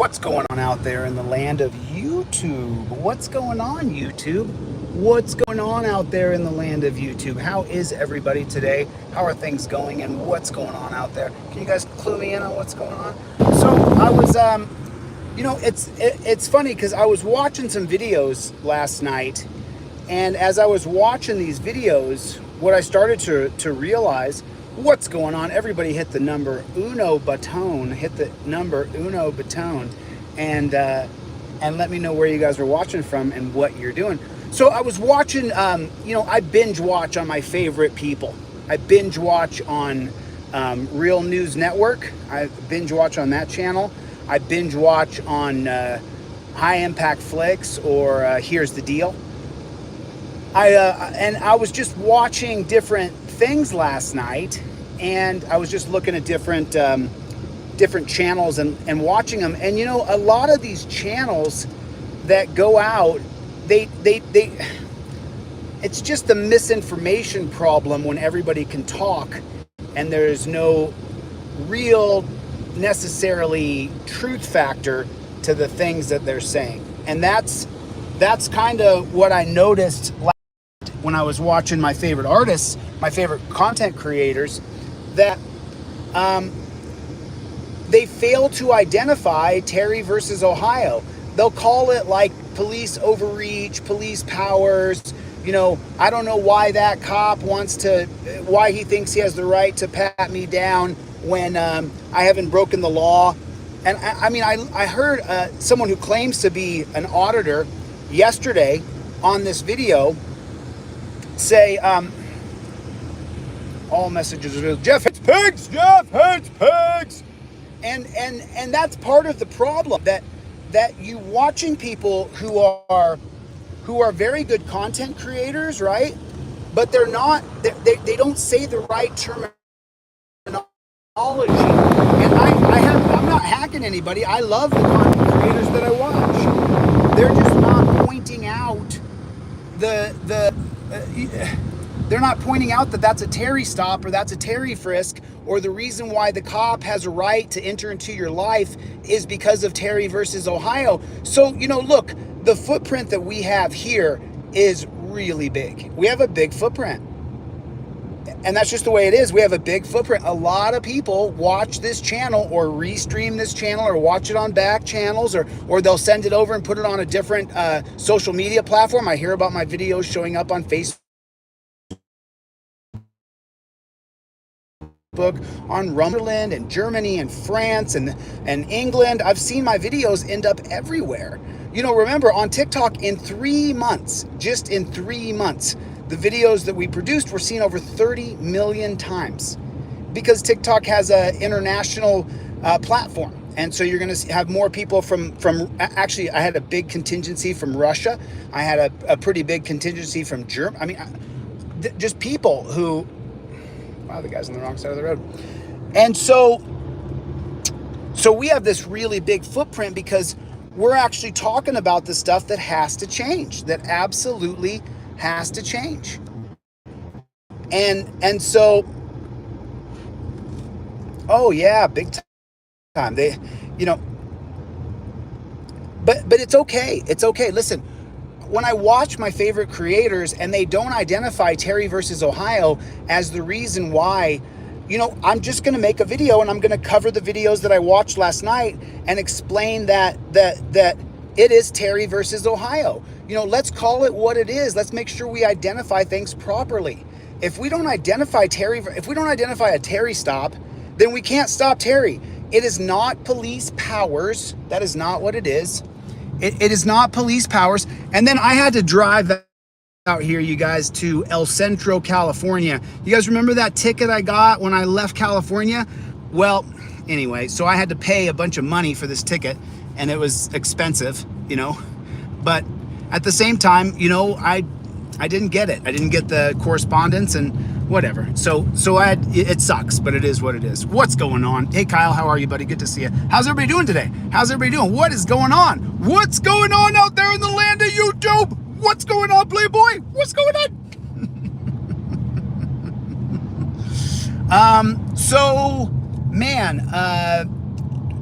What's going on out there in the land of YouTube? What's going on, YouTube? What's going on out there in the land of YouTube? How is everybody today? How are things going and what's going on out there? Can you guys clue me in on what's going on? So I was, it's funny because I was watching some videos last night, and as I was watching these videos, what I started to realize, what's going on? Everybody hit the number uno baton, and let me know where you guys are watching from and what you're doing. So I was watching, I binge watch on my favorite people. I binge watch on Real News Network. I binge watch on that channel. I binge watch on High Impact Flicks or Here's the Deal. I was just watching different things last night, and I was just looking at different channels and watching them. And a lot of these channels that go out, it's just the misinformation problem when everybody can talk and there's no real necessarily truth factor to the things that they're saying. And that's kind of what I noticed when I was watching my favorite artists, my favorite content creators, that they fail to identify Terry versus Ohio. They'll call it like police overreach, police powers. I don't know why that cop why he thinks he has the right to pat me down when I haven't broken the law. And I heard someone who claims to be an auditor yesterday on this video say, all messages are, Jeff hates pigs, Jeff hates pigs. And that's part of the problem, that you watching people who are very good content creators, right? But they're not, they don't say the right terminology. And I'm not hacking anybody. I love the content creators that I watch. They're just not pointing out they're not pointing out that that's a Terry stop or that's a Terry frisk, or the reason why the cop has a right to enter into your life is because of Terry versus Ohio. So, look, the footprint that we have here is really big. We have a big footprint. And that's just the way it is. We have a big footprint. A lot of people watch this channel or restream this channel or watch it on back channels, or they'll send it over and put it on a different social media platform. I hear about my videos showing up on Facebook, on Rumberland and Germany and France and England. I've seen my videos end up everywhere. Remember, on TikTok, in 3 months, just in 3 months, the videos that we produced were seen over 30 million times, because TikTok has an international platform. And so you're going to have more people from actually, I had a big contingency from Russia. I had a pretty big contingency from Germany. Just people who, wow, the guy's on the wrong side of the road. And so we have this really big footprint because we're actually talking about the stuff that has to change, that absolutely has to change. And so, oh yeah, big time. They, but it's okay. It's okay. Listen, when I watch my favorite creators and they don't identify Terry versus Ohio as the reason why, I'm just going to make a video and I'm going to cover the videos that I watched last night and explain that it is Terry versus Ohio. Let's call it what it is. Let's make sure we identify things properly. If we don't identify a Terry stop, then we can't stop Terry. It is not police powers. That is not what it is. It is not police powers. And then I had to drive out here, you guys, to El Centro, California. You guys remember that ticket I got when I left California? Well, anyway, so I had to pay a bunch of money for this ticket, and it was expensive, but at the same time, I didn't get it. I didn't get the correspondence and whatever. So it sucks, but it is what it is. What's going on? Hey, Kyle, how are you, buddy? Good to see you. How's everybody doing today? How's everybody doing? What is going on? What's going on out there in the land of YouTube? What's going on, Playboy? What's going on? So, man,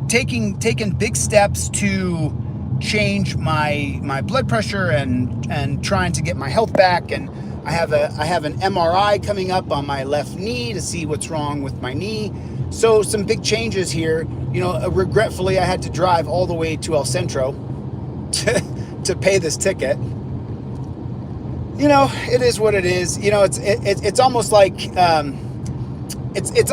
taking big steps to change my blood pressure and trying to get my health back. And I have an MRI coming up on my left knee to see what's wrong with my knee. So some big changes here. You know, regretfully, I had to drive all the way to El Centro to pay this ticket. You know, it is what it is. You know, it's almost like it's.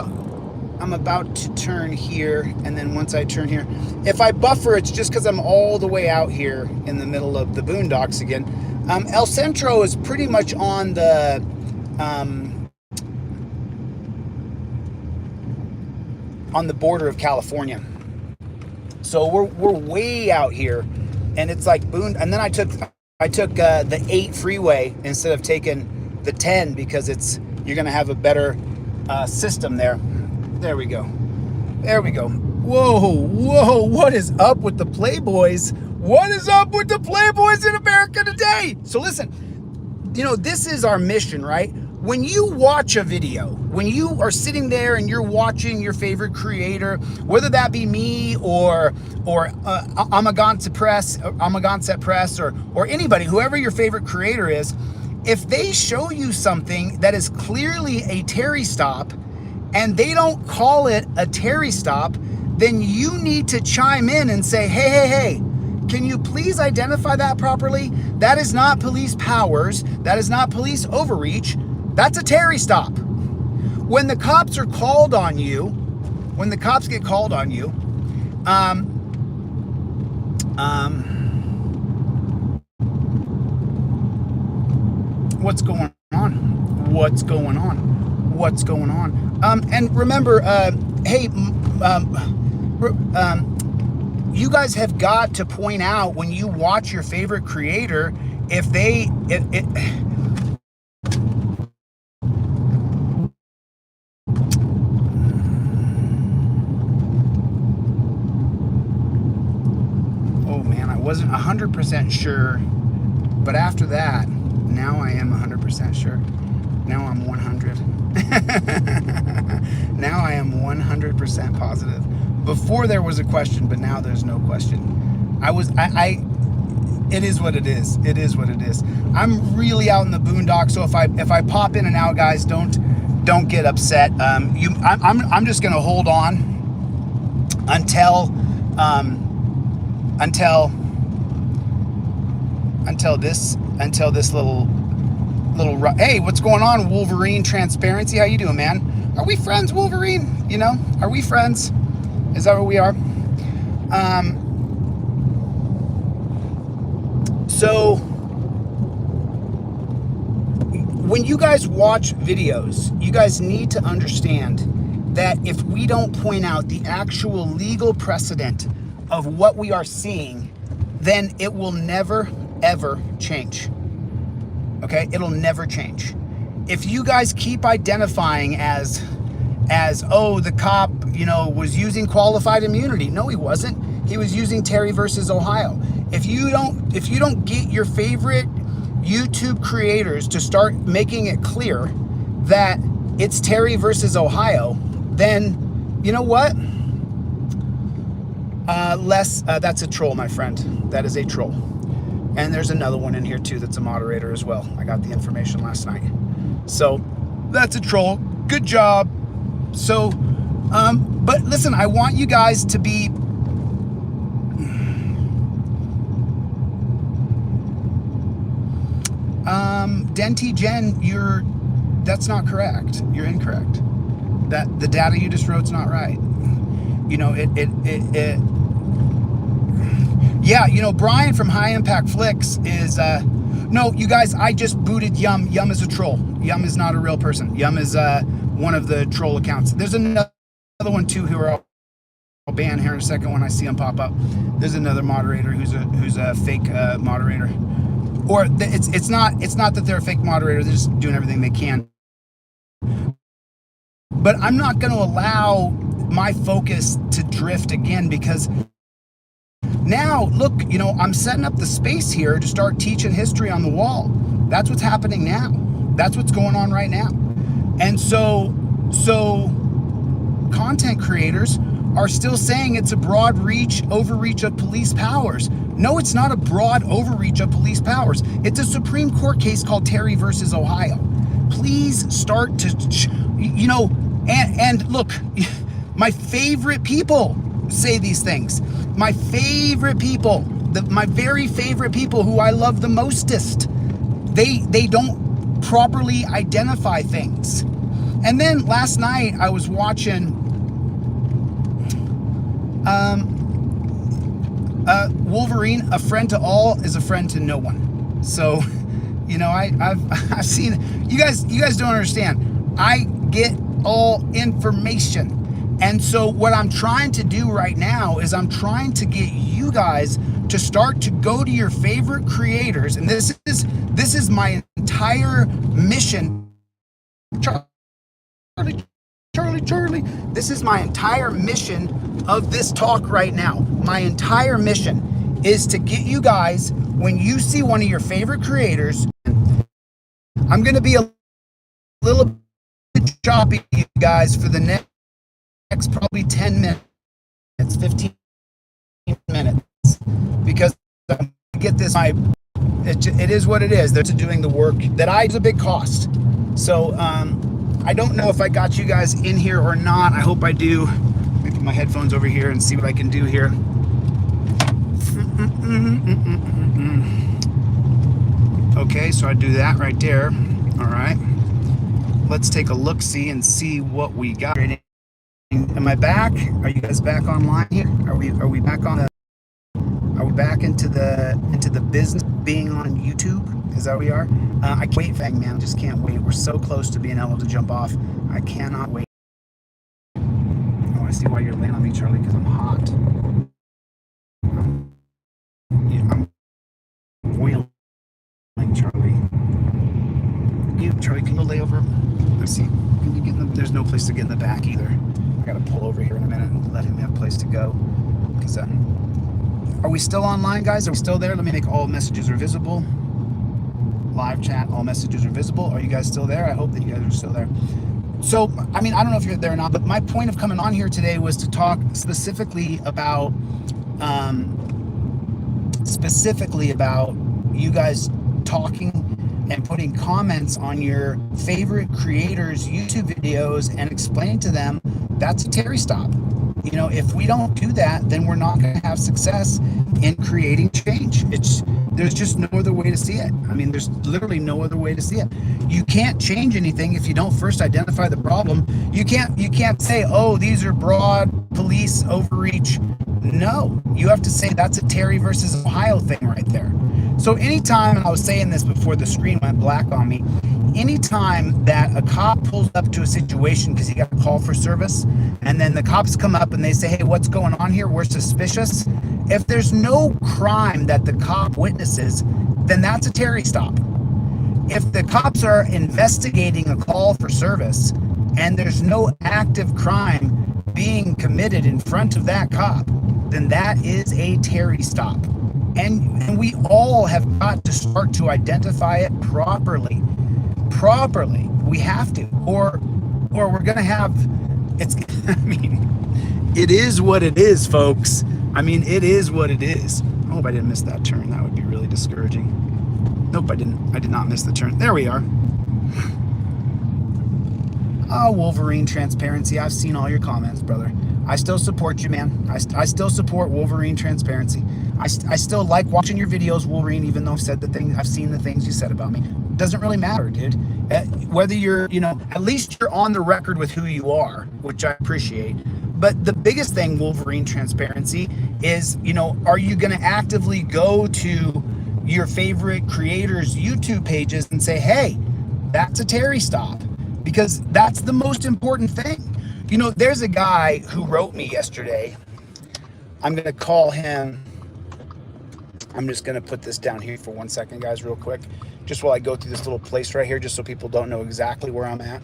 I'm about to turn here, and then once I turn here, if I buffer, it's just because I'm all the way out here in the middle of the boondocks again. El Centro is pretty much on the border of California, so we're way out here, and it's like boon. And then I took the 8 freeway instead of taking the 10 because you're gonna have a better system there. There we go. There we go. Whoa, what is up with the Playboys? What is up with the Playboys in America today? So listen, you know, this is our mission, right? When you watch a video, when you are sitting there and you're watching your favorite creator, whether that be me or Amagantse Press or anybody, whoever your favorite creator is, if they show you something that is clearly a Terry stop and they don't call it a Terry stop, then you need to chime in and say, hey, can you please identify that properly? That is not police powers. That is not police overreach. That's a Terry stop. When the cops are called on you, when the cops get called on you, what's going on? What's going on? What's going on? And remember, hey, you guys have got to point out when you watch your favorite creator, if they, oh man, I wasn't 100% sure, but after that, now I am 100% sure. Now I'm 100. Now I am 100% positive. Before there was a question, but now there's no question. It is what it is. It is what it is. I'm really out in the boondocks, so if I pop in and out, guys, don't get upset. I'm just gonna hold on until this little, hey, what's going on, Wolverine Transparency? How you doing, man? Are we friends, Wolverine? You know, are we friends? Is that what we are? So when you guys watch videos, you guys need to understand that if we don't point out the actual legal precedent of what we are seeing, then it will never, ever change. Okay, it'll never change. If you guys keep identifying as oh, the cop, you know, was using qualified immunity. No, he wasn't. He was using Terry versus Ohio. If you don't get your favorite YouTube creators to start making it clear that it's Terry versus Ohio, then you know what? That's a troll, my friend. That is a troll. And there's another one in here too that's a moderator as well. I got the information last night. So that's a troll. Good job. So, but listen, I want you guys to be Denti Jen, that's not correct. You're incorrect. That the data you just wrote's not right. You know, yeah, you know, Brian from High Impact Flicks is, no, you guys, I just booted Yum. Yum is a troll. Yum is not a real person. Yum is one of the troll accounts. There's another one too who I'll ban here in a second when I see them pop up. There's another moderator who's a fake moderator. Or it's not that they're a fake moderator, they're just doing everything they can. But I'm not going to allow my focus to drift again, because now, look, you know, I'm setting up the space here to start teaching history on the wall. That's what's happening now. That's what's going on right now. And so content creators are still saying it's a broad overreach of police powers. No, it's not a broad overreach of police powers. It's a Supreme Court case called Terry versus Ohio. Please start to, and look, my favorite people say these things. My favorite people, my very favorite people who I love the mostest, they don't properly identify things. And then last night I was watching Wolverine, a friend to all is a friend to no one. So, I've seen, you guys don't understand. I get all information. And so what I'm trying to do right now is I'm trying to get you guys to start to go to your favorite creators. And this is my entire mission. Charlie. This is my entire mission of this talk right now. My entire mission is to get you guys, when you see one of your favorite creators, I'm going to be a little bit choppy, you guys, for the next probably 10 minutes, 15 minutes, because I get this, it is what it is. They're doing the work that is a big cost. So, I don't know if I got you guys in here or not. I hope I do. Let me put my headphones over here and see what I can do here. Okay, so I do that right there. All right. Let's take a look-see and see what we got. Am I back? Are you guys back online here? Are we back on the? Are we back into the business being on YouTube? Is that where we are? I can't wait, Fang Man. I just can't wait. We're so close to being able to jump off. I cannot wait. Oh, I see why you're laying on me, Charlie, because I'm hot. I'm boiling, Charlie. Charlie, can you lay over? Let's see. Can you get in there's no place to get in the back either. I gotta pull over here in a minute and let him have a place to go. Because are we still online, guys? Are we still there? Let me make all messages are visible. Live chat, all messages are visible. Are you guys still there? I hope that you guys are still there. So, I mean, I don't know if you're there or not, but my point of coming on here today was to talk specifically about you guys talking and putting comments on your favorite creators' YouTube videos and explaining to them that's a Terry stop. If we don't do that, then we're not going to have success in creating change. There's just no other way to see it. I mean, there's literally no other way to see it. You can't change anything if you don't first identify the problem. You can't say, oh, these are broad police overreach. No, you have to say that's a Terry versus Ohio thing right there. So anytime, and I was saying this before the screen went black on me, anytime that a cop pulls up to a situation because he got a call for service, and then the cops come up and they say, hey, what's going on here? We're suspicious. If there's no crime that the cop witnesses, then that's a Terry stop. If the cops are investigating a call for service and there's no active crime being committed in front of that cop, then that is a Terry stop. And we all have got to start to identify it properly. We have to, or we're gonna have, it is what it is, folks. I mean, it is what it is. I hope I didn't miss that turn. That would be really discouraging. Nope, I didn't. I did not miss the turn. There we are. Oh, Wolverine transparency. I've seen all your comments, brother. I still support you, man. I still support Wolverine transparency. I still like watching your videos, Wolverine, even though I've seen the things you said about me. Doesn't really matter, dude. Whether you're, at least you're on the record with who you are, which I appreciate. But the biggest thing, Wolverine transparency, is, are you going to actively go to your favorite creators' YouTube pages and say, hey, that's a Terry stop? Because that's the most important thing. There's a guy who wrote me yesterday. I'm going to call him. I'm just going to put this down here for 1 second, guys, real quick. Just while I go through this little place right here, just so people don't know exactly where I'm at.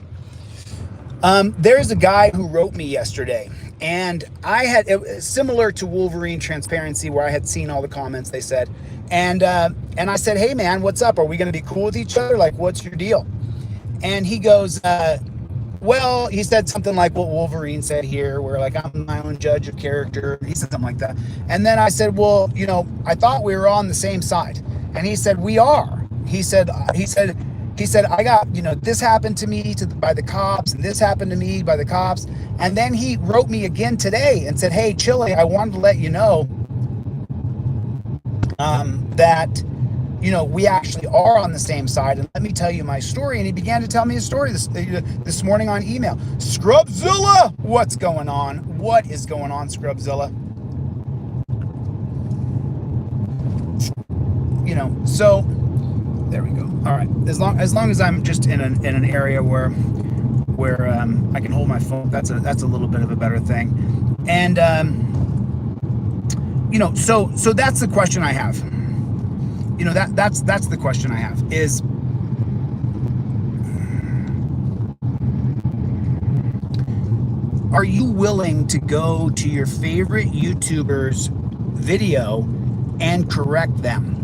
There's a guy who wrote me yesterday, and it was similar to Wolverine transparency, where I had seen all the comments they said. And I said, hey, man, what's up? Are we going to be cool with each other? Like, what's your deal? And he goes, well, he said something like what Wolverine said here, where like, I'm my own judge of character. He said something like that. And then I said, well, you know, I thought we were on the same side. And he said, we are. He said, I got, you know, this happened to me by the cops, and this happened to me by the cops. And then he wrote me again today and said, hey, Chille, I wanted to let you know that, you know, we actually are on the same side, and let me tell you my story. And he began to tell me his story this morning on email. Scrubzilla, what's going on? What is going on, Scrubzilla? You know, so there we go. All right, as long as I'm just in an area where I can hold my phone, that's a little bit of a better thing. And you know, so that's the question I have. You know, that's the question I have is, are you willing to go to your favorite YouTuber's video and correct them?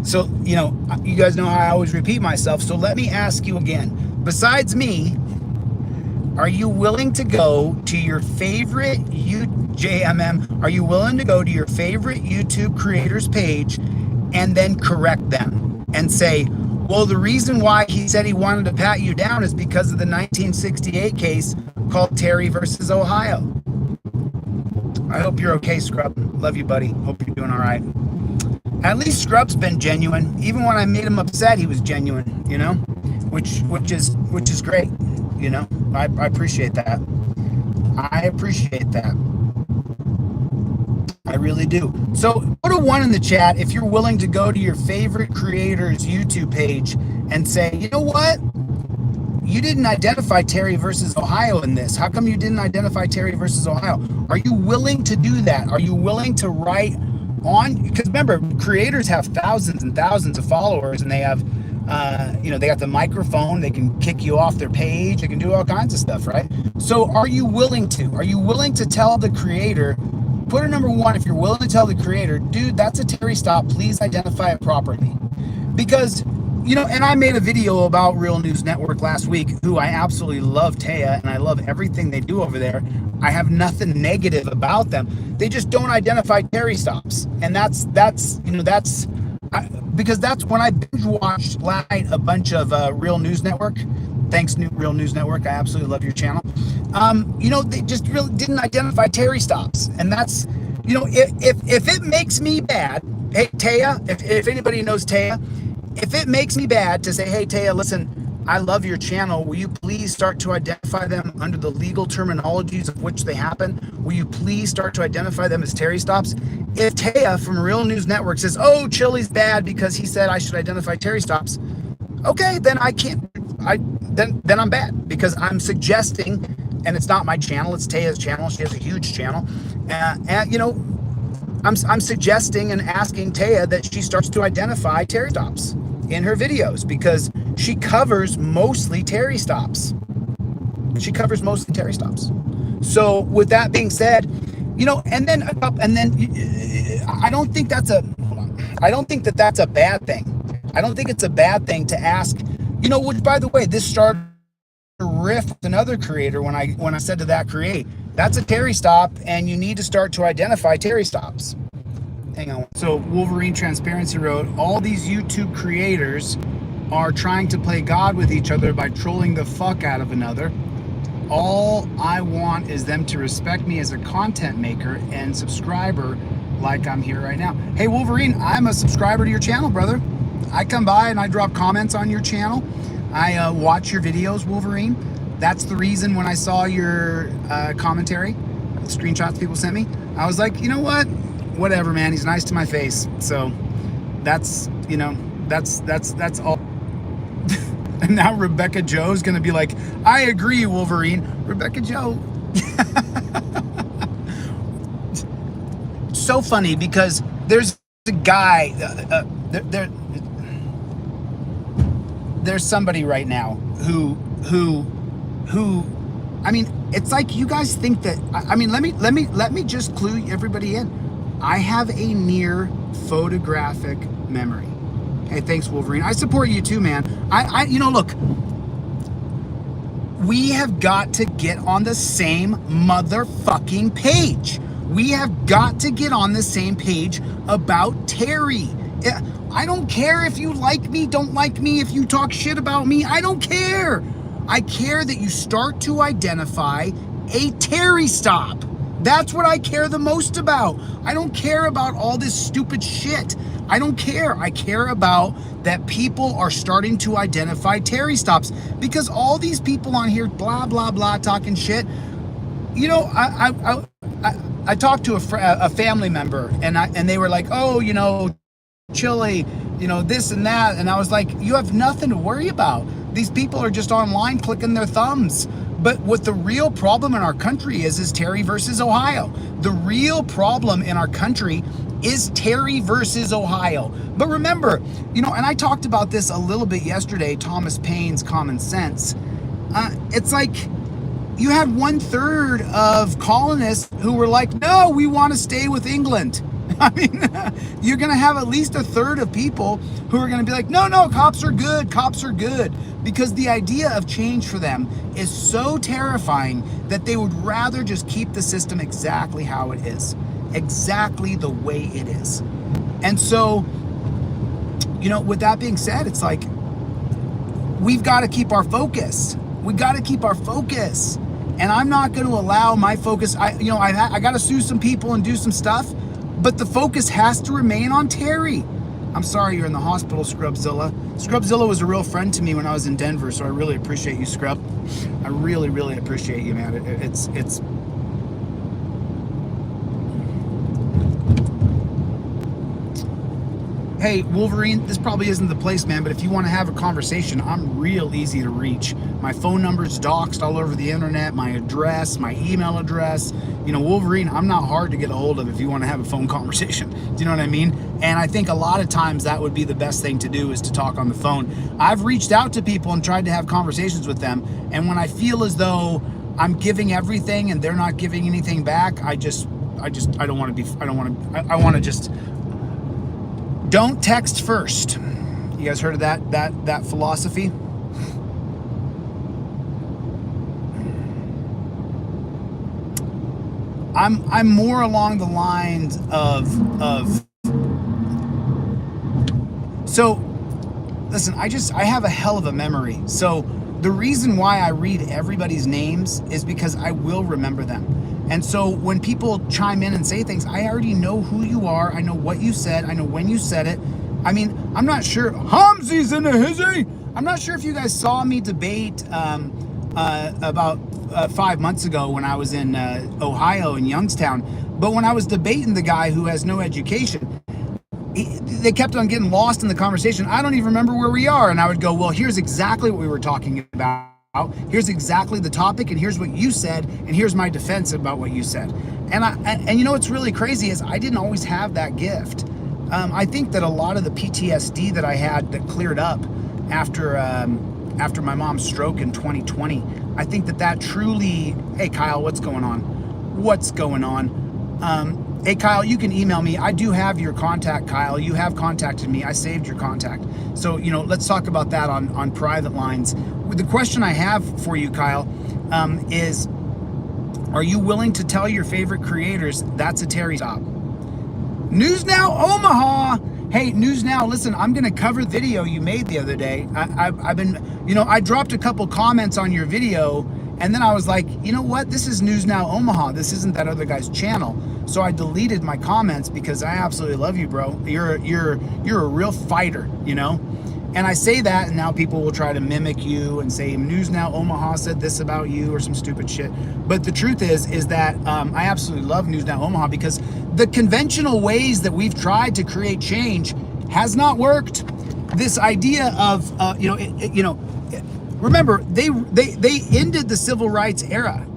So, you know, you guys know how I always repeat myself. So let me ask you again. Besides me, are you willing to go to your favorite JMM? Are you willing to go to your favorite YouTube creator's page and then correct them and say, well, the reason why he said he wanted to pat you down is because of the 1968 case called Terry versus Ohio? I hope you're okay, Scrub. Love you, buddy. Hope you're doing all right. At least Scrub's been genuine. Even when I made him upset, he was genuine, you know, which is great. You know, I appreciate that. I appreciate that. I really do. So put a 1 in the chat if you're willing to go to your favorite creator's YouTube page and say, you know what? You didn't identify Terry versus Ohio in this. How come you didn't identify Terry versus Ohio? Are you willing to do that? Are you willing to write on? Because remember, creators have thousands and thousands of followers, and they have, you know, they got the microphone. They can kick you off their page. They can do all kinds of stuff, right? So are you willing to? Are you willing to tell the creator? Put a number 1 if you're willing to tell the creator, dude, that's a Terry stop. Please identify it properly. Because, you know, and I made a video about Real News Network last week, who I absolutely love, Taya, and I love everything they do over there. I have nothing negative about them. They just don't identify Terry stops. And that's you know, because that's when I binge watched last night a bunch of Real News Network. Thanks, Real News Network. I absolutely love your channel. You know, they just really didn't identify Terry stops. And that's, you know, if it makes me bad, hey, Taya, if anybody knows Taya, if it makes me bad to say, hey, Taya, listen, I love your channel. Will you please start to identify them under the legal terminologies of which they happen? Will you please start to identify them as Terry stops? If Taya from Real News Network says, oh, Chille's bad because he said I should identify Terry stops, okay, then I can't, then I'm bad, because I'm suggesting, and it's not my channel, it's Taya's channel. She has a huge channel. And you know, I'm suggesting and asking Taya that she starts to identify Terry stops in her videos, because she covers mostly Terry stops. She covers mostly Terry stops. So with that being said, you know, and then I don't think that's a, I don't think that that's a bad thing. I don't think it's a bad thing to ask, you know, which, by the way, this started a riff with another creator when I said to that create, that's a Terry stop, and you need to start to identify Terry stops. Hang on. So Wolverine Transparency wrote, all these YouTube creators are trying to play God with each other by trolling the fuck out of another. All I want is them to respect me as a content maker and subscriber, like I'm here right now. Hey, Wolverine, I'm a subscriber to your channel, brother. I come by and I drop comments on your channel. I watch your videos, Wolverine. That's the reason when I saw your commentary, the screenshots people sent me, I was like, you know what? Whatever, man. He's nice to my face. So that's, you know, that's all. And now Rebecca Joe's gonna be like, I agree, Wolverine. Rebecca Joe. So funny, because there's a guy, there's somebody right now who, I mean, it's like, you guys think that, I mean, let me just clue everybody in. I have a near photographic memory. Hey, thanks, Wolverine. I support you too, man. You know, look, we have got to get on the same motherfucking page. We have got to get on the same page about Terry. I don't care if you like me, don't like me, if you talk shit about me. I don't care. I care that you start to identify a Terry stop. That's what I care the most about. I don't care about all this stupid shit. I don't care. I care about that people are starting to identify Terry stops, because all these people on here, blah, blah, blah, talking shit. You know, I talked to a family member, and they were like, oh, you know, Chille, you know, this and that. And I was like, you have nothing to worry about. These people are just online clicking their thumbs. But what the real problem in our country is Terry versus Ohio. The real problem in our country is Terry versus Ohio. But remember, you know, and I talked about this a little bit yesterday, Thomas Paine's Common Sense. It's like you had 1/3 of colonists who were like, no, we want to stay with England. I mean, you're going to have at least 1/3 of people who are going to be like, no, cops are good, cops are good. Because the idea of change for them is so terrifying that they would rather just keep the system exactly how it is, exactly the way it is. And so, you know, with that being said, it's like, we've got to keep our focus. We got to keep our focus. And I'm not going to allow my focus. I got to sue some people and do some stuff, but the focus has to remain on Terry. I'm sorry you're in the hospital, Scrubzilla. Scrubzilla was a real friend to me when I was in Denver, so I really appreciate you, Scrub. I really, really appreciate you, man. It's Hey, Wolverine, this probably isn't the place, man, but if you want to have a conversation, I'm real easy to reach. My phone number's doxed all over the internet, my address, my email address. You know, Wolverine, I'm not hard to get a hold of if you want to have a phone conversation. Do you know what I mean? And I think a lot of times that would be the best thing to do, is to talk on the phone. I've reached out to people and tried to have conversations with them, and when I feel as though I'm giving everything and they're not giving anything back, I don't want to just don't text first. You guys heard of that philosophy? I'm more along the lines of so listen, I have a hell of a memory. So the reason why I read everybody's names is because I will remember them. And so when people chime in and say things, I already know who you are. I know what you said. I know when you said it. I mean, I'm not sure. Hamzi's in a hizzy. I'm not sure if you guys saw me debate about 5 months ago when I was in Ohio, in Youngstown. But when I was debating the guy who has no education, they kept on getting lost in the conversation. I don't even remember where we are. And I would go, well, here's exactly what we were talking about. Here's exactly the topic, and here's what you said, and here's my defense about what you said. And you know what's really crazy is I didn't always have that gift. I think that a lot of the PTSD that I had that cleared up after my mom's stroke in 2020, I think that truly, hey Kyle, what's going on? What's going on? Hey Kyle, you can email me. I do have your contact, Kyle. You have contacted me. I saved your contact. So, you know, let's talk about that on private lines. The question I have for you, Kyle, is, are you willing to tell your favorite creators that's a Terry stop? News Now Omaha. Hey, News Now, listen, I'm going to cover the video you made the other day. I've been, you know, I dropped a couple comments on your video, and then I was like, you know what? This is News Now Omaha. This isn't that other guy's channel. So I deleted my comments because I absolutely love you, bro. You're a real fighter, you know? And I say that, and now people will try to mimic you and say News Now Omaha said this about you or some stupid shit. But the truth is that I absolutely love News Now Omaha, because the conventional ways that we've tried to create change has not worked. This idea of remember, they ended the civil rights era.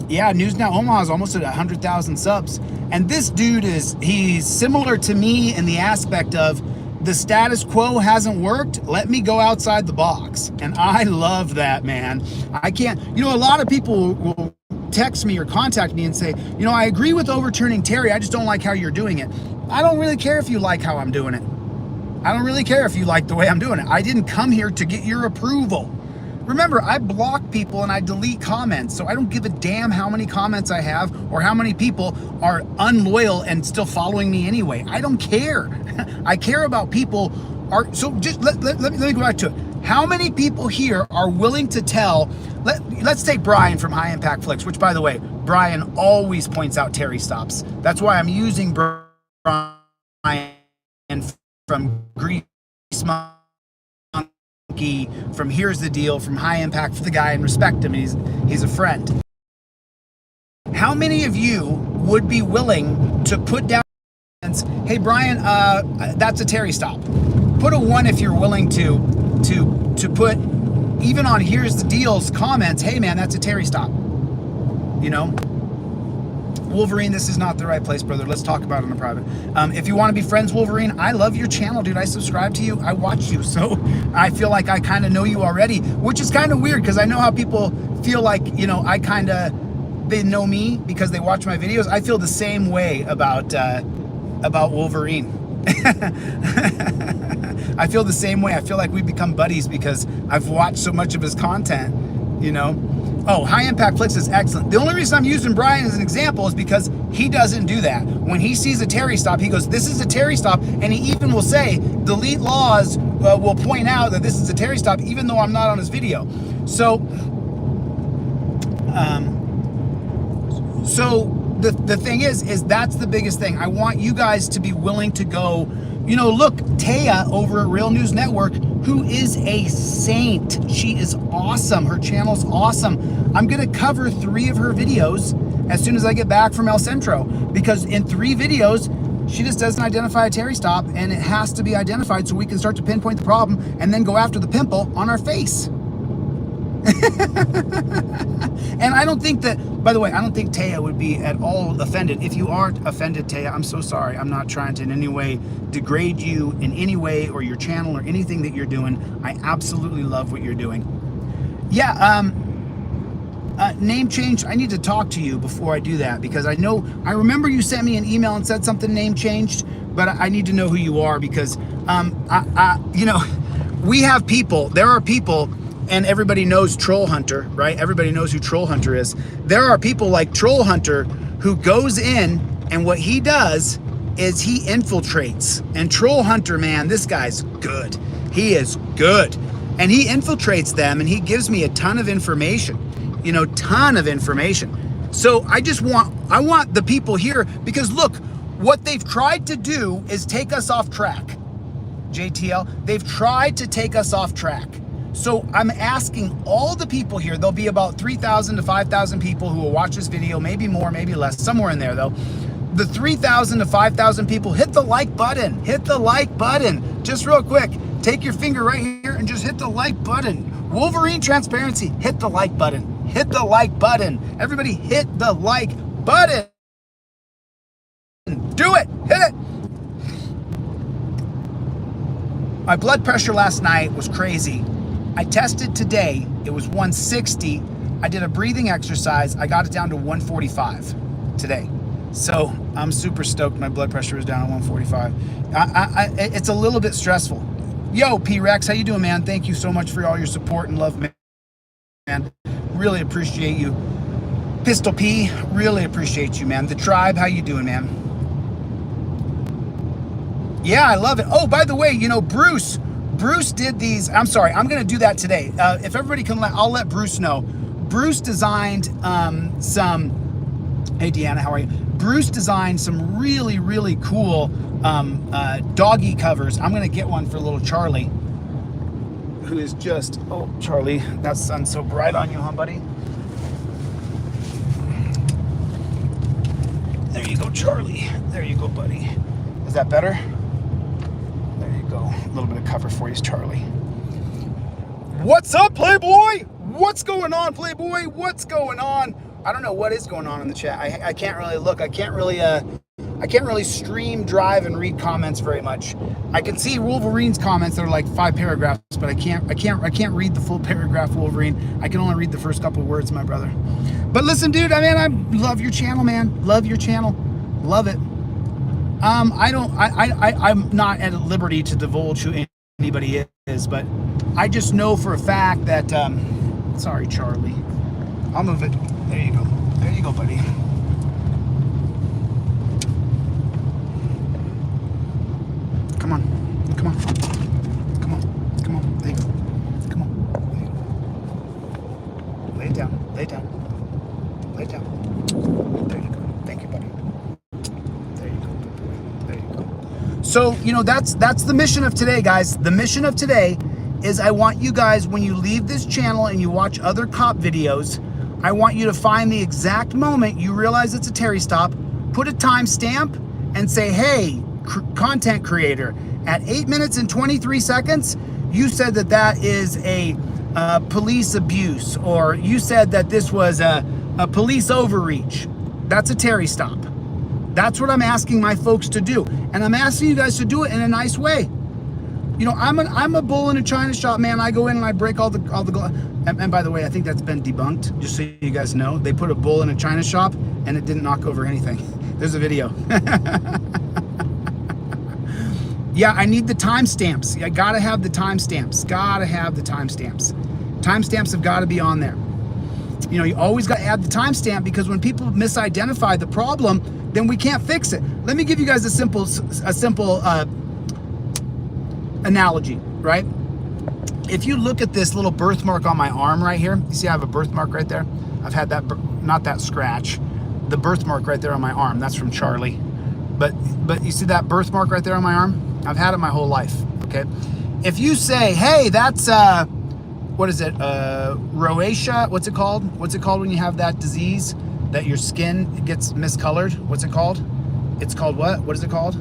Yeah, News Now Omaha is almost at 100,000 subs. And this dude he's similar to me in the aspect of the status quo hasn't worked. Let me go outside the box. And I love that, man. I can't, you know, a lot of people will text me or contact me and say, you know, I agree with overturning Terry. I just don't like how you're doing it. I don't really care if you like how I'm doing it. I don't really care if you like the way I'm doing it. I didn't come here to get your approval. Remember, I block people and I delete comments, so I don't give a damn how many comments I have or how many people are unloyal and still following me anyway. I don't care. I care about people are, so just let me go back to it. How many people here are willing to tell, let's take Brian from High Impact Flicks, which by the way, Brian always points out Terry stops. That's why I'm using Brian from Grease Monkey, from Here's the Deal, from High Impact, for the guy, and respect him. He's a friend. How many of you would be willing to put down, hey Brian, that's a Terry stop. Put a 1 if you're willing to put, even on Here's the Deal's comments, hey man, that's a Terry stop. You know? Wolverine, this is not the right place, brother. Let's talk about it in a private. If you want to be friends, Wolverine, I love your channel, dude. I subscribe to you. I watch you. So I feel like I kind of know you already, which is kind of weird because I know how people feel like, you know, they know me because they watch my videos. I feel the same way about Wolverine. I feel the same way. I feel like we've become buddies because I've watched so much of his content, you know. Oh, High Impact Flicks is excellent. The only reason I'm using Brian as an example is because he doesn't do that. When he sees a Terry stop, he goes, this is a Terry stop. And he even will say, delete Lawz will point out that this is a Terry stop, even though I'm not on his video. So the thing is that's the biggest thing. I want you guys to be willing to go, you know, look, Taya over at Real News Network, who is a saint. She is awesome. Her channel's awesome. I'm gonna cover 3 of her videos as soon as I get back from El Centro, because in 3 videos, she just doesn't identify a Terry stop, and it has to be identified so we can start to pinpoint the problem and then go after the pimple on our face. And I don't think that, by the way, I don't think Taya would be at all offended. If you are offended, Taya, I'm so sorry. I'm not trying to in any way degrade you in any way, or your channel, or anything that you're doing. I absolutely love what you're doing. Yeah, name change, I need to talk to you before I do that, because I remember you sent me an email and said something name changed, but I need to know who you are, because, you know, we have people, there are people, and everybody knows Troll Hunter, right? Everybody knows who Troll Hunter is. There are people like Troll Hunter who goes in, and what he does is he infiltrates. And Troll Hunter, man, this guy's good. He is good. And he infiltrates them, and he gives me a ton of information, you know, ton of information. So I want the people here, because look, what they've tried to do is take us off track. JTL, they've tried to take us off track. So I'm asking all the people here, there'll be about 3,000 to 5,000 people who will watch this video, maybe more, maybe less, somewhere in there though. The 3,000 to 5,000 people, hit the like button, hit the like button. Just real quick, take your finger right here and just hit the like button. Wolverine Transparency, hit the like button, hit the like button. Everybody hit the like button. Do it, hit it. My blood pressure last night was crazy. I tested today, it was 160. I did a breathing exercise, I got it down to 145 today. So I'm super stoked my blood pressure is down at 145. It's a little bit stressful. Yo, P-Rex, how you doing, man? Thank you so much for all your support and love, man. Really appreciate you. Pistol P, really appreciate you, man. The Tribe, how you doing, man? Yeah, I love it. Oh, by the way, you know, Bruce did these. I'm sorry, I'm gonna do that today. If everybody can I'll let Bruce know. Bruce designed some, hey Deanna, how are you? Bruce designed some really, really cool doggy covers. I'm gonna get one for little Charlie, who is just, oh, Charlie, that sun's so bright on you, huh, buddy? There you go, Charlie. There you go, buddy. Is that better? Go. A little bit of cover for you, Charlie. What's up, Playboy? What's going on, Playboy? What's going on? I don't know what is going on in the chat. I can't really look. I can't really stream, drive, and read comments very much. I can see Wolverine's comments that are like 5 paragraphs, but I can't read the full paragraph, Wolverine. I can only read the first couple words, my brother. But listen, dude, I love your channel, man. Love your channel. Love it. I'm not at liberty to divulge who anybody is, but I just know for a fact that, sorry, Charlie. I'll move it. There you go. There you go, buddy. Come on. Come on. Come on. Come on. There you go. Come on. There you go. Lay it down. Lay it down. Lay it down. There you go. Thank you, buddy. There you go. There you go. So, you know, that's the mission of today, guys. The mission of today is I want you guys, when you leave this channel and you watch other cop videos, I want you to find the exact moment you realize it's a Terry stop, put a timestamp, and say, hey, content creator, at 8 minutes and 23 seconds, you said that that is a police abuse, or you said that this was a police overreach. That's a Terry stop. That's what I'm asking my folks to do. And I'm asking you guys to do it in a nice way. You know, I'm a bull in a china shop, man. I go in and I break all the glass. And by the way, I think that's been debunked, just so you guys know. They put a bull in a china shop and it didn't knock over anything. There's a video. Yeah, I need the timestamps. I gotta have the timestamps. Gotta have the timestamps. Timestamps have gotta be on there. You know, you always gotta add the timestamp, because when people misidentify the problem, then we can't fix it. Let me give you guys a simple analogy, right? If you look at this little birthmark on my arm right here, you see I have a birthmark right there? I've had that, not that scratch, the birthmark right there on my arm. That's from Charlie. But you see that birthmark right there on my arm? I've had it my whole life, okay? If you say, hey, that's, what is it, rosacea? What's it called? What's it called when you have that disease that your skin gets miscolored? What's it called? It's called what? What is it called?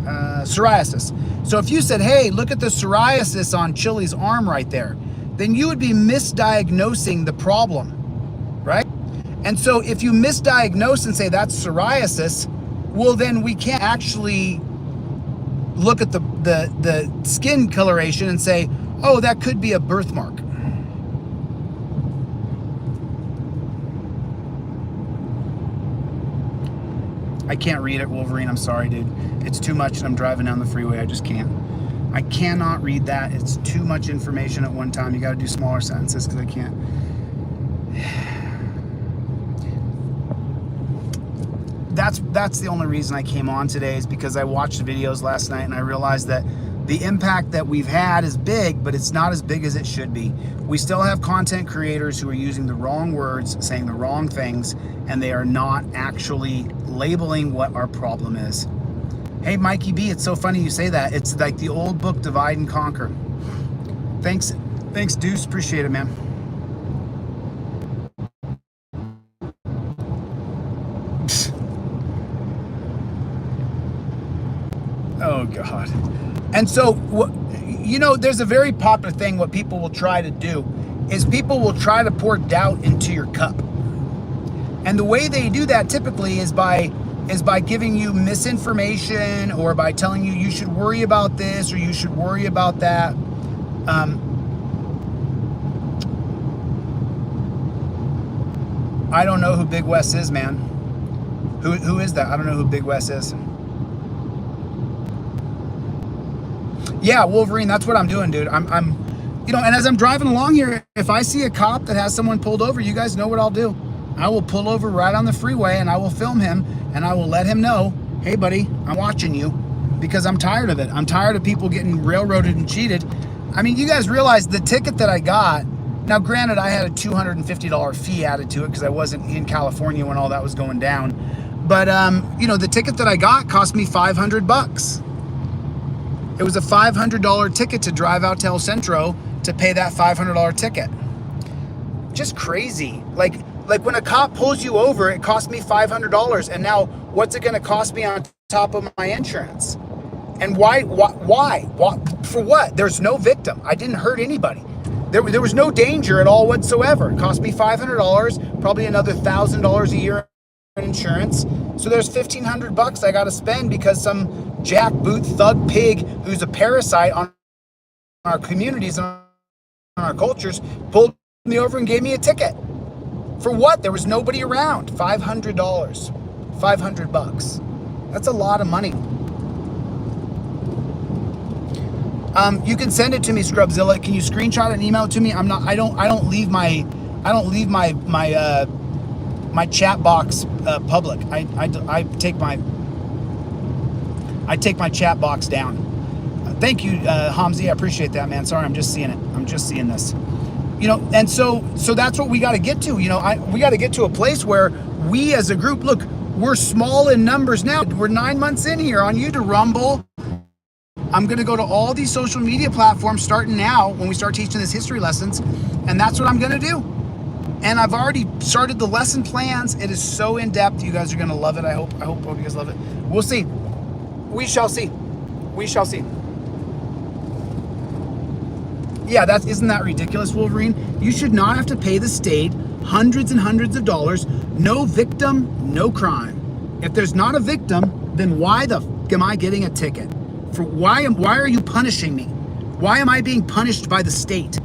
Psoriasis. So if you said, hey, look at the psoriasis on Chille's arm right there, then you would be misdiagnosing the problem, right? And so if you misdiagnose and say that's psoriasis, well, then we can't actually look at the skin coloration and say, oh, that could be a birthmark. I can't read it, Wolverine. I'm sorry, dude. It's too much and I'm driving down the freeway. I just can't. I cannot read that. It's too much information at one time. You got to do smaller sentences because I can't. That's the only reason I came on today, is because I watched videos last night and I realized that the impact that we've had is big, but it's not as big as it should be. We still have content creators who are using the wrong words, saying the wrong things, and they are not actually labeling what our problem is. Hey, Mikey B, it's so funny you say that. It's like the old book, Divide and Conquer. Thanks, Deuce. Appreciate it, man. Oh, God. And so, you know, there's a very popular thing. What people will try to do is people will try to pour doubt into your cup. And the way they do that typically is by giving you misinformation, or by telling you you should worry about this or you should worry about that. I don't know who Big Wes is, man. Who is that? I don't know who Big Wes is. Yeah, Wolverine, that's what I'm doing, dude. I'm you know, and as I'm driving along here, if I see a cop that has someone pulled over, you guys know what I'll do. I will pull over right on the freeway and I will film him and I will let him know, hey buddy, I'm watching you, because I'm tired of it. I'm tired of people getting railroaded and cheated. I mean, you guys realize the ticket that I got, now granted I had a $250 fee added to it because I wasn't in California when all that was going down. But you know, the ticket that I got cost me $500. It was a $500 ticket to drive out to El Centro to pay that $500 ticket. Just crazy. Like when a cop pulls you over, it cost me $500, and now what's it going to cost me on top of my insurance? And why? For what? There's no victim. I didn't hurt anybody. There was no danger at all whatsoever. It cost me $500, probably another $1,000 a year in insurance. So there's $1,500 I got to spend because some jackboot thug pig who's a parasite on our communities and on our cultures pulled me over and gave me a ticket. For what? There was nobody around. $500. $500. That's a lot of money. You can send it to me, Scrubzilla. Can you screenshot and email it to me? I don't leave my my chat box public. I take my chat box down. Thank you, Hamzi. I appreciate that, man. Sorry, I'm just seeing it. I'm just seeing this. You know, and so that's what we got to get to. You know, we got to get to a place where we as a group, look, we're small in numbers now. We're 9 months in here on YouTube, Rumble. I'm going to go to all these social media platforms starting now when we start teaching this history lessons. And that's what I'm going to do. And I've already started the lesson plans. It is so in depth. You guys are going to love it. I hope you guys love it. We'll see. We shall see. We shall see. Yeah, isn't that ridiculous, Wolverine? You should not have to pay the state hundreds and hundreds of dollars. No victim, no crime. If there's not a victim, then why the f am I getting a ticket? For why are you punishing me? Why am I being punished by the state?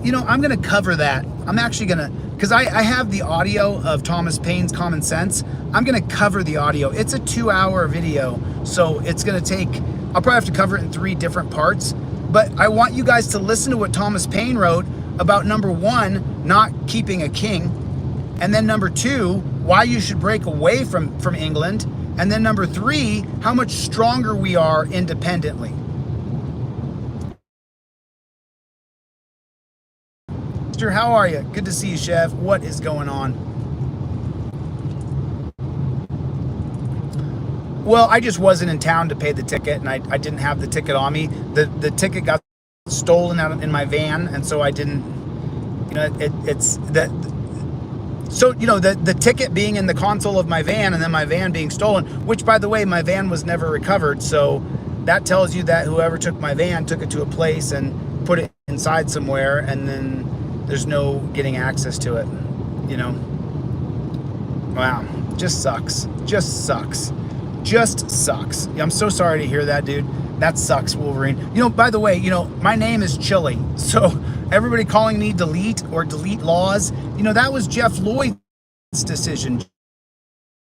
You know, I'm gonna cover that. I'm actually gonna, because I have the audio of Thomas Paine's Common Sense. I'm gonna cover the audio. It's a 2-hour video, so it's gonna take, I'll probably have to cover it in 3 different parts. But I want you guys to listen to what Thomas Paine wrote about, number 1, not keeping a king. And then number 2, why you should break away from England. And then number 3, how much stronger we are independently. Mister, how are you? Good to see you, Chef. What is going on? Well, I just wasn't in town to pay the ticket, and I didn't have the ticket on me. The ticket got stolen out in my van, and so I didn't, you know, it's that. So, you know, the ticket being in the console of my van and then my van being stolen, which, by the way, my van was never recovered. So that tells you that whoever took my van took it to a place and put it inside somewhere, and then there's no getting access to it, you know. Wow, just sucks. Just sucks. Just sucks. I'm so sorry to hear that, dude. That sucks, Wolverine. You know, by the way, you know, my name is Chille. So everybody calling me delete or delete Lawz, you know, that was Jeff Lloyd's decision.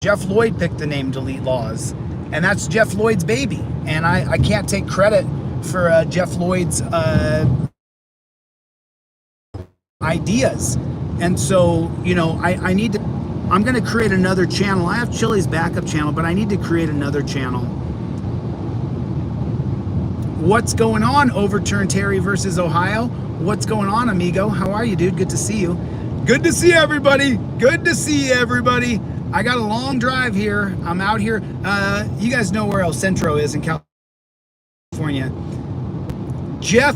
Jeff Lloyd picked the name delete Lawz, and that's Jeff Lloyd's baby. And I can't take credit for Jeff Lloyd's ideas. And so, you know, I need to, I'm going to create another channel. I have Chille's backup channel, but I need to create another channel. What's going on, Overturn Terry versus Ohio? What's going on, amigo? How are you, dude? Good to see you. Good to see everybody. Good to see everybody. I got a long drive here. I'm out here. You guys know where El Centro is in California. Jeff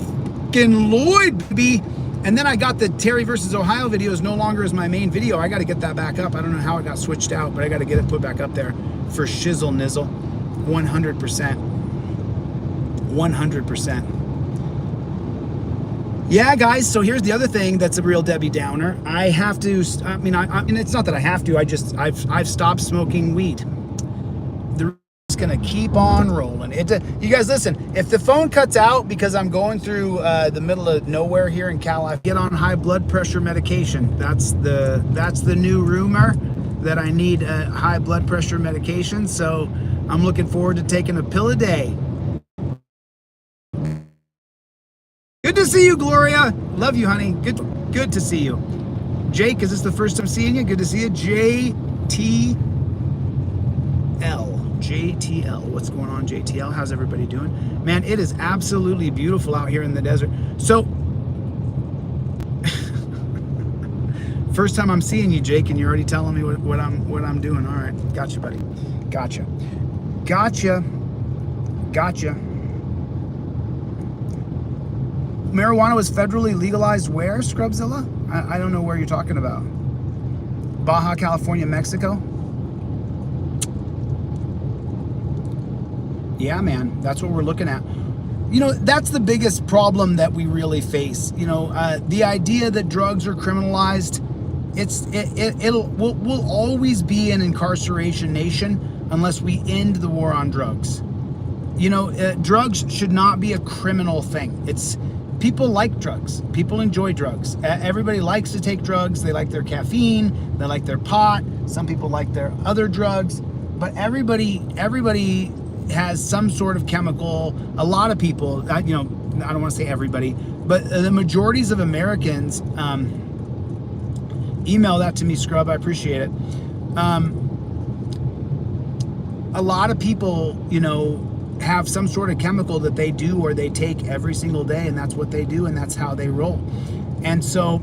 and Lloyd, baby. And then I got the Terry versus Ohio video is no longer as my main video. I got to get that back up. I don't know how it got switched out, but I got to get it put back up there for shizzle nizzle. 100%. 100%. Yeah, guys, so here's the other thing that's a real Debbie Downer. I have to, I mean, it's not that I have to, I've stopped smoking weed. They're just gonna keep on rolling. You guys listen, if the phone cuts out because I'm going through the middle of nowhere here in Cal, I get on high blood pressure medication. That's the new rumor, that I need high blood pressure medication. So I'm looking forward to taking a pill a day. Good to see you, Gloria. Love you, honey. Good to see you. Jake, is this the first time seeing you? Good to see you. JTL. What's going on, JTL? How's everybody doing? Man, it is absolutely beautiful out here in the desert. So, first time I'm seeing you, Jake, and you're already telling me what I'm doing. All right, gotcha, buddy. Gotcha. Marijuana was federally legalized where, Scrubzilla? I don't know where you're talking about. Baja California, Mexico? Yeah, man, that's what we're looking at. You know, that's the biggest problem that we really face. You know, the idea that drugs are criminalized, we'll always be an incarceration nation unless we end the war on drugs. You know, drugs should not be a criminal thing. People like drugs. People enjoy drugs. Everybody likes to take drugs. They like their caffeine. They like their pot. Some people like their other drugs. But everybody has some sort of chemical. A lot of people, you know, I don't want to say everybody, but the majorities of Americans, email that to me, Scrub, I appreciate it. A lot of people, you know, have some sort of chemical that they do or they take every single day, and that's what they do, and that's how they roll. And so,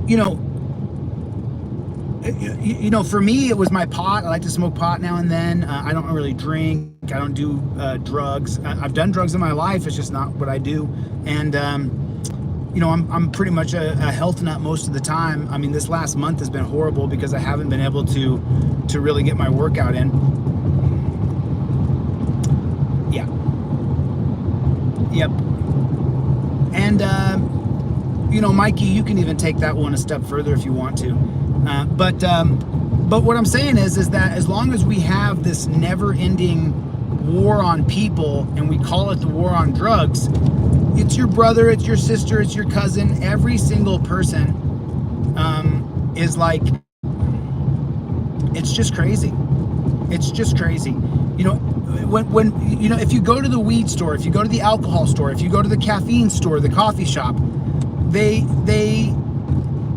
you know, for me, it was my pot. I like to smoke pot now and then. I don't really drink. I don't do drugs. I've done drugs in my life. It's just not what I do. And you know, I'm pretty much a health nut most of the time. I mean, this last month has been horrible because I haven't been able to really get my workout in. Yeah. Yep. And you know, Mikey, you can even take that one a step further if you want to. But what I'm saying is that as long as we have this never-ending war on people, and we call it the war on drugs, it's your brother, it's your sister, it's your cousin. Every single person is like, it's just crazy. It's just crazy. You know, when you know, if you go to the weed store, if you go to the alcohol store, if you go to the caffeine store, the coffee shop,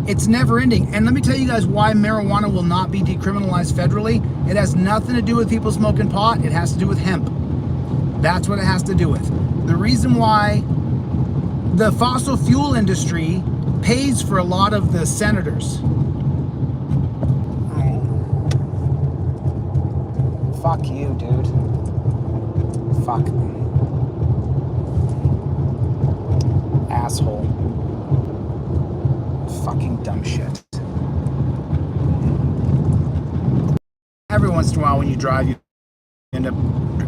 it's never ending. And let me tell you guys why marijuana will not be decriminalized federally. It has nothing to do with people smoking pot. It has to do with hemp. That's what it has to do with. The reason why the fossil fuel industry pays for a lot of the senators. Fuck you, dude. Fuck. Asshole. Fucking dumb shit. Every once in a while when you drive, you end up,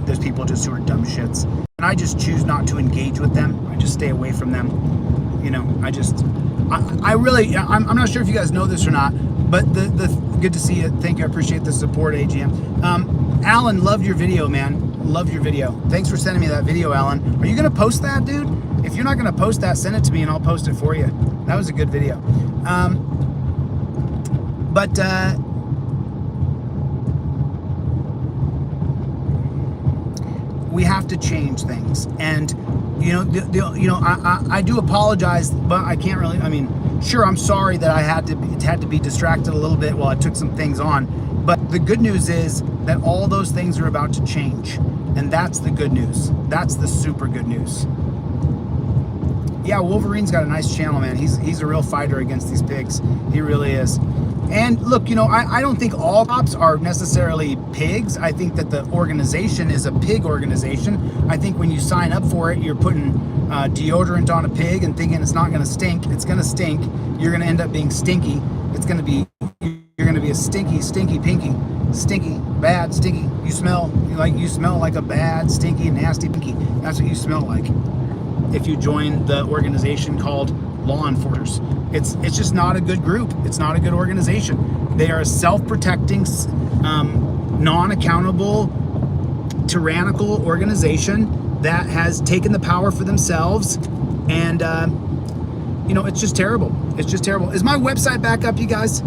there's people just who are dumb shits. And I just choose not to engage with them. I just stay away from them. You know, I really, I'm not sure if you guys know this or not, but good to see you. Thank you. I appreciate the support, AGM. Alan, loved your video, man. Loved your video. Thanks for sending me that video, Alan. Are you going to post that, dude? If you're not going to post that, send it to me and I'll post it for you. That was a good video. We have to change things. And, you know, I do apologize, but I can't really, I mean, sure, I'm sorry that I had to be distracted a little bit while I took some things on. But the good news is that all those things are about to change. And that's the good news. That's the super good news. Yeah, Wolverine's got a nice channel, man. He's a real fighter against these pigs. He really is. And look, you know, I don't think all cops are necessarily pigs. I think that the organization is a pig organization. I think when you sign up for it, you're putting deodorant on a pig and thinking it's not going to stink. It's going to stink. You're going to end up being stinky. You're going to be a stinky pinky. Stinky, bad, stinky. You smell like a bad, stinky, nasty pinky. That's what you smell like if you join the organization called law enforcers. It's just not a good group. It's not a good organization. They are a self-protecting, non-accountable, tyrannical organization that has taken the power for themselves. And, you know, it's just terrible. It's just terrible. Is my website back up, you guys?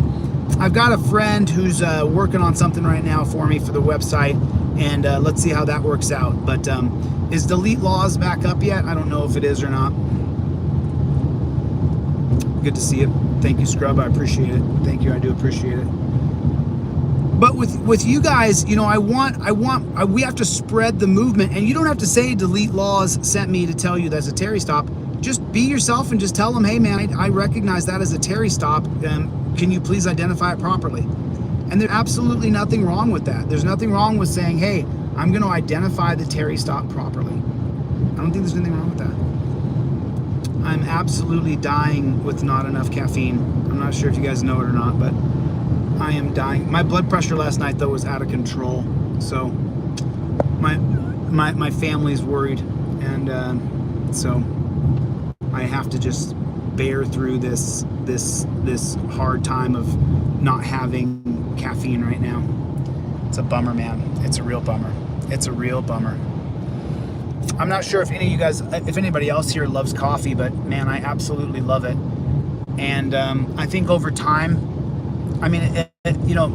I've got a friend who's working on something right now for me for the website, and let's see how that works out. But is Delete Lawz back up yet? I don't know if it is or not. Good to see you. Thank you, Scrub. I appreciate it. Thank you. I do appreciate it. But with you guys, you know, we have to spread the movement, and you don't have to say Delete Lawz sent me to tell you that's a Terry stop. Just be yourself and just tell them, hey man, I recognize that as a Terry stop. Can you please identify it properly? And there's absolutely nothing wrong with that. There's nothing wrong with saying, hey, I'm going to identify the Terry stop properly. I don't think there's anything wrong with that. I'm absolutely dying with not enough caffeine. I'm not sure if you guys know it or not, but I am dying. My blood pressure last night, though, was out of control. So my family's worried. And so I have to just bear through this hard time of not having caffeine right now. It's a bummer, man. It's a real bummer. It's a real bummer. I'm not sure if anybody else here loves coffee, but man, I absolutely love it. And I think over time, I mean, you know,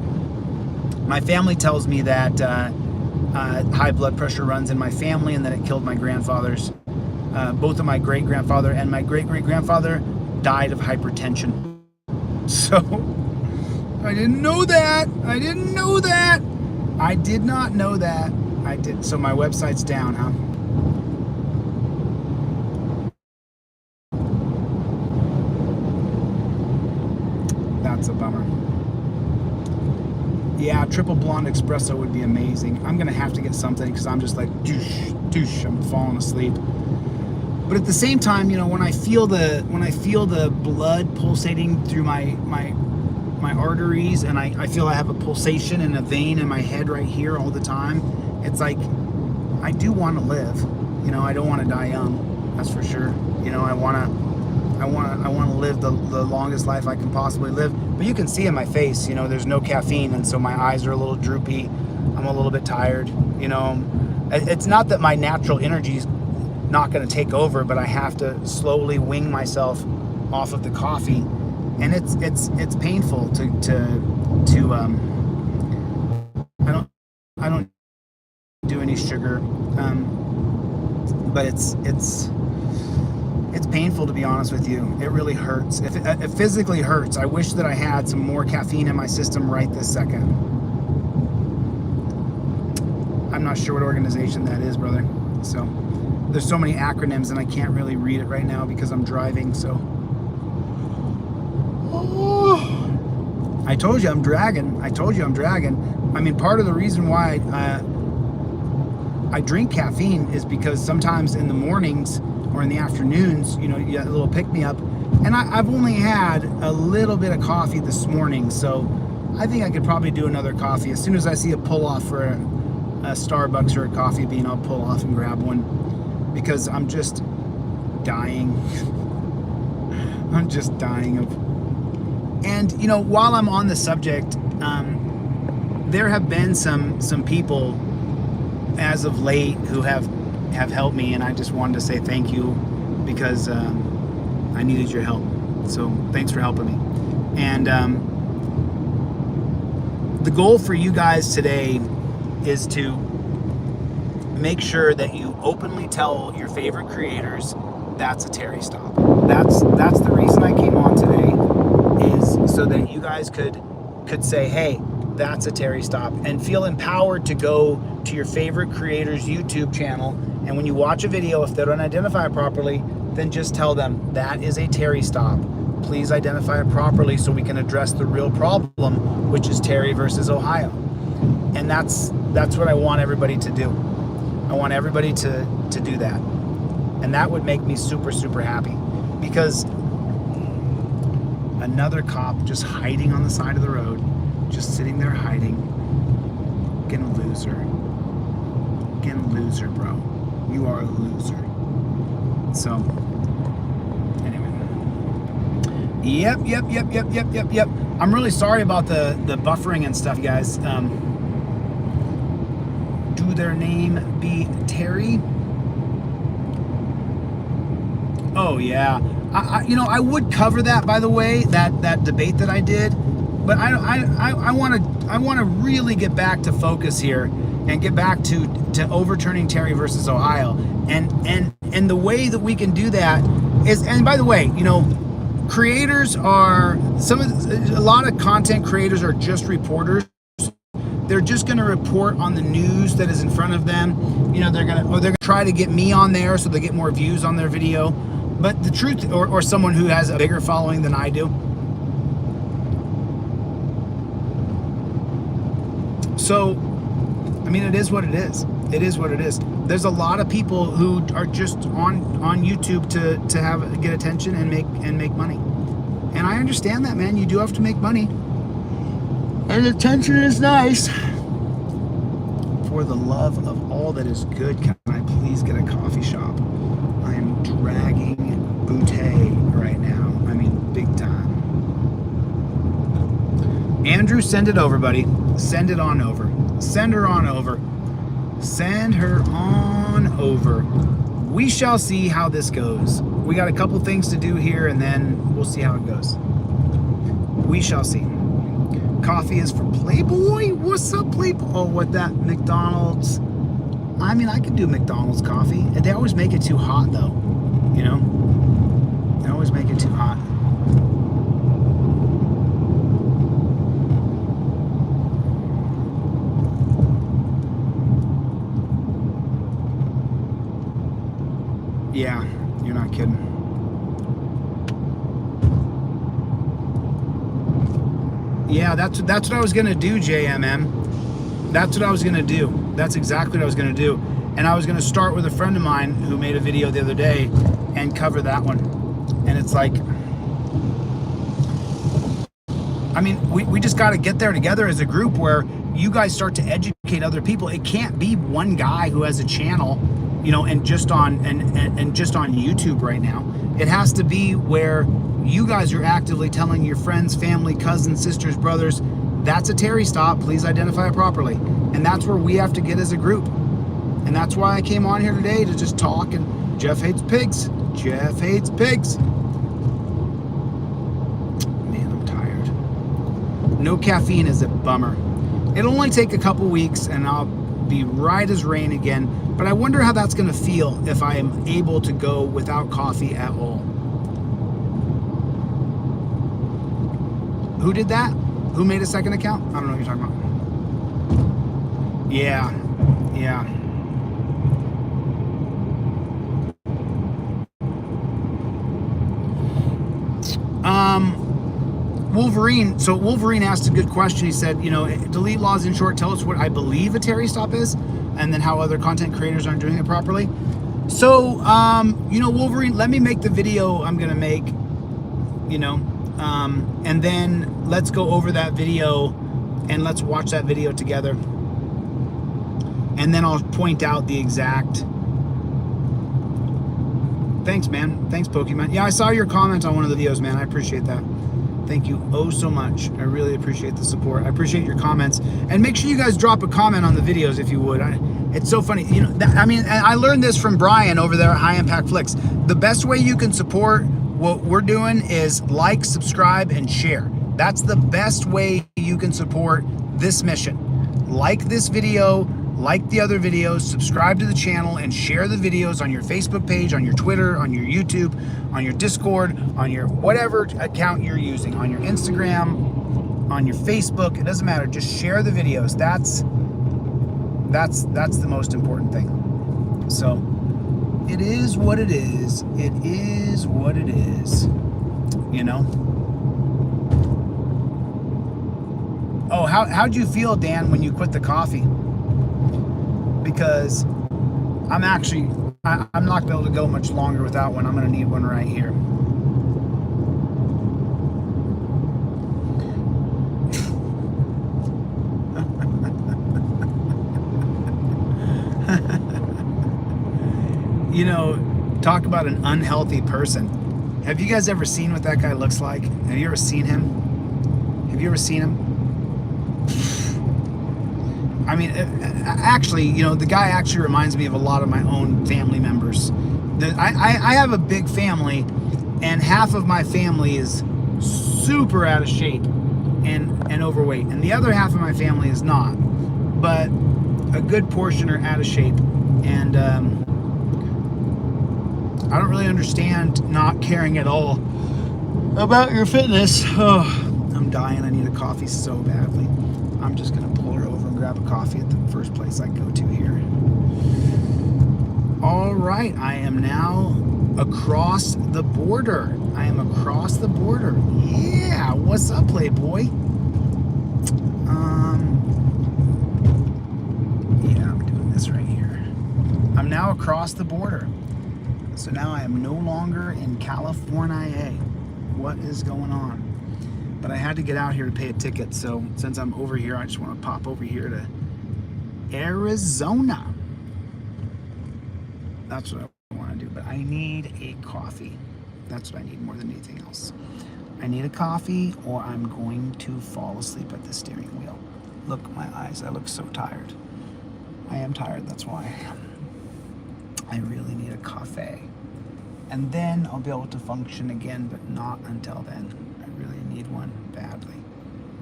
My family tells me that high blood pressure runs in my family and that it killed my grandfathers. Both of my great-grandfather and my great-great-grandfather died of hypertension. So, I didn't know that. I didn't know that. I did not know that. I did. So my website's down, huh? That's a bummer. Yeah, triple blonde espresso would be amazing. I'm gonna have to get something because I'm just like douche, douche. I'm falling asleep. But at the same time, you know, when I feel the blood pulsating through my arteries, and I feel I have a pulsation in a vein in my head right here all the time, it's like I do want to live. You know, I don't want to die young. That's for sure. You know, I want to live the longest life I can possibly live. But you can see in my face, you know, there's no caffeine, and so my eyes are a little droopy. I'm a little bit tired. You know, it's not that my natural energy's not going to take over, but I have to slowly wing myself off of the coffee, and it's painful to I don't do any sugar, but it's painful, to be honest with you. It really hurts. It physically hurts. I wish that I had some more caffeine in my system right this second. I'm not sure what organization that is, brother. So there's so many acronyms and I can't really read it right now because I'm driving. So I told you I'm dragging. I mean, part of the reason why I drink caffeine is because sometimes in the mornings or in the afternoons, you know, you get a little pick-me-up, and I've only had a little bit of coffee this morning, so I think I could probably do another coffee. As soon as I see a pull-off for a Starbucks or a Coffee Bean, I'll pull off and grab one, because I'm just dying. I'm just dying of... And, you know, while I'm on the subject, there have been some people as of late who have helped me, and I just wanted to say thank you, because I needed your help. So thanks for helping me. And the goal for you guys today is to make sure that you openly tell your favorite creators that's a Terry stop. That's the reason I came on today, is so that you guys could say, hey, that's a Terry stop, and feel empowered to go to your favorite creator's YouTube channel, and when you watch a video, if they don't identify it properly, then just tell them that is a Terry stop. Please identify it properly so we can address the real problem, which is Terry versus Ohio. And that's what I want everybody to do. I want everybody to do that. And that would make me super, super happy, because another cop just hiding on the side of the road, just sitting there hiding. Fucking loser. Fucking loser, bro. You are a loser. So, anyway. Yep. I'm really sorry about the buffering and stuff, guys. Do their name be Terry? Oh, yeah. I would cover that, by the way, that debate that I did. But I want to really get back to focus here and get back to overturning Terry versus Ohio. And the way that we can do that is, and by the way, you know, creators are a lot of content creators are just reporters. They're just going to report on the news that is in front of them. You know, they're going to try to get me on there so they get more views on their video. But the truth, or someone who has a bigger following than I do. So, I mean, it is what it is. It is what it is. There's a lot of people who are just on YouTube to get attention and make money. And I understand that, man. You do have to make money. And attention is nice. For the love of all that is good, can I please get a coffee shop? I am dragging Boutte right now. I mean, big time. Andrew, send it over, buddy. Send it on over. Send her on over. Send her on over. We shall see how this goes. We got a couple things to do here, and then we'll see how it goes. We shall see. coffee is for Playboy. What's up, Playboy? Oh, what that? McDonald's. I mean, I could do McDonald's coffee. They always make it too hot, though. You know? They always make it too hot. Yeah, you're not kidding. Yeah, that's what I was gonna do, JMM. That's what I was gonna do. That's exactly what I was gonna do. And I was gonna start with a friend of mine who made a video the other day and cover that one. And it's like, I mean, we just gotta get there together as a group where you guys start to educate other people. It can't be one guy who has a channel, you know, and just on just on YouTube right now. It has to be where you guys are actively telling your friends, family, cousins, sisters, brothers, that's a Terry stop, please identify it properly. And that's where we have to get as a group. And that's why I came on here today, to just talk. And Jeff hates pigs. Jeff hates pigs. Man, I'm tired. No caffeine is a bummer. It'll only take a couple weeks and I'll be right as rain again. But I wonder how that's gonna feel if I am able to go without coffee at all. Who did that? Who made a second account? I don't know what you're talking about. Yeah, yeah. Wolverine, so Wolverine asked a good question. He said, you know, delete Lawz in short, tell us what I believe a Terry stop is, and then how other content creators aren't doing it properly. So, you know, Wolverine, let me make the video I'm gonna make, you know, and then let's go over that video and let's watch that video together. And then I'll point out the exact. Thanks, man. Thanks, Pokemon. Yeah, I saw your comment on one of the videos, man. I appreciate that. Thank you oh so much. I really appreciate the support. I appreciate your comments. And make sure you guys drop a comment on the videos if you would. It's so funny. You know, I mean, I learned this from Brian over there at High Impact Flicks. The best way you can support what we're doing is like, subscribe, and share. That's the best way you can support this mission. Like this video, like the other videos, subscribe to the channel, and share the videos on your Facebook page, on your Twitter, on your YouTube, on your Discord, on your whatever account you're using, on your Instagram, on your Facebook. It doesn't matter. Just share the videos. That's the most important thing. So it is what it is. It is what it is. You know? Oh, how'd you feel, Dan, when you quit the coffee? Because I'm not gonna be able to go much longer without one. I'm gonna need one right here. You know, talk about an unhealthy person. Have you guys ever seen what that guy looks like? Have you ever seen him? Have you ever seen him? I mean, actually, you know, the guy actually reminds me of a lot of my own family members. I have a big family, and half of my family is super out of shape and overweight, and the other half of my family is not. But a good portion are out of shape, and I don't really understand not caring at all about your fitness. Oh, I'm dying. I need a coffee so badly. I'm just gonna pull her over and grab a coffee at the first place I go to here. All right, I am now across the border. I am across the border. Yeah, what's up, Playboy? Yeah, I'm doing this right here. I'm now across the border. So now I am no longer in California. What is going on? But I had to get out here to pay a ticket. So since I'm over here, I just want to pop over here to Arizona. That's what I want to do. But I need a coffee. That's what I need more than anything else. I need a coffee or I'm going to fall asleep at the steering wheel. Look at my eyes. I look so tired. I am tired. That's why. I really need a coffee. And then I'll be able to function again, but not until then. I really need one badly,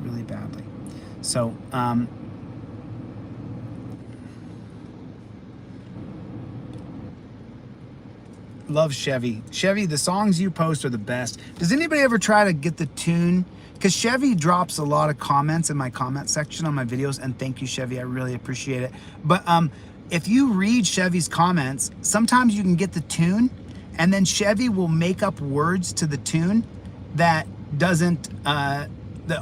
really badly. So, love Chevy. Chevy, the songs you post are the best. Does anybody ever try to get the tune? Because Chevy drops a lot of comments in my comment section on my videos, and thank you, Chevy. I really appreciate it. But if you read Chevy's comments, sometimes you can get the tune, and then Chevy will make up words to the tune that doesn't that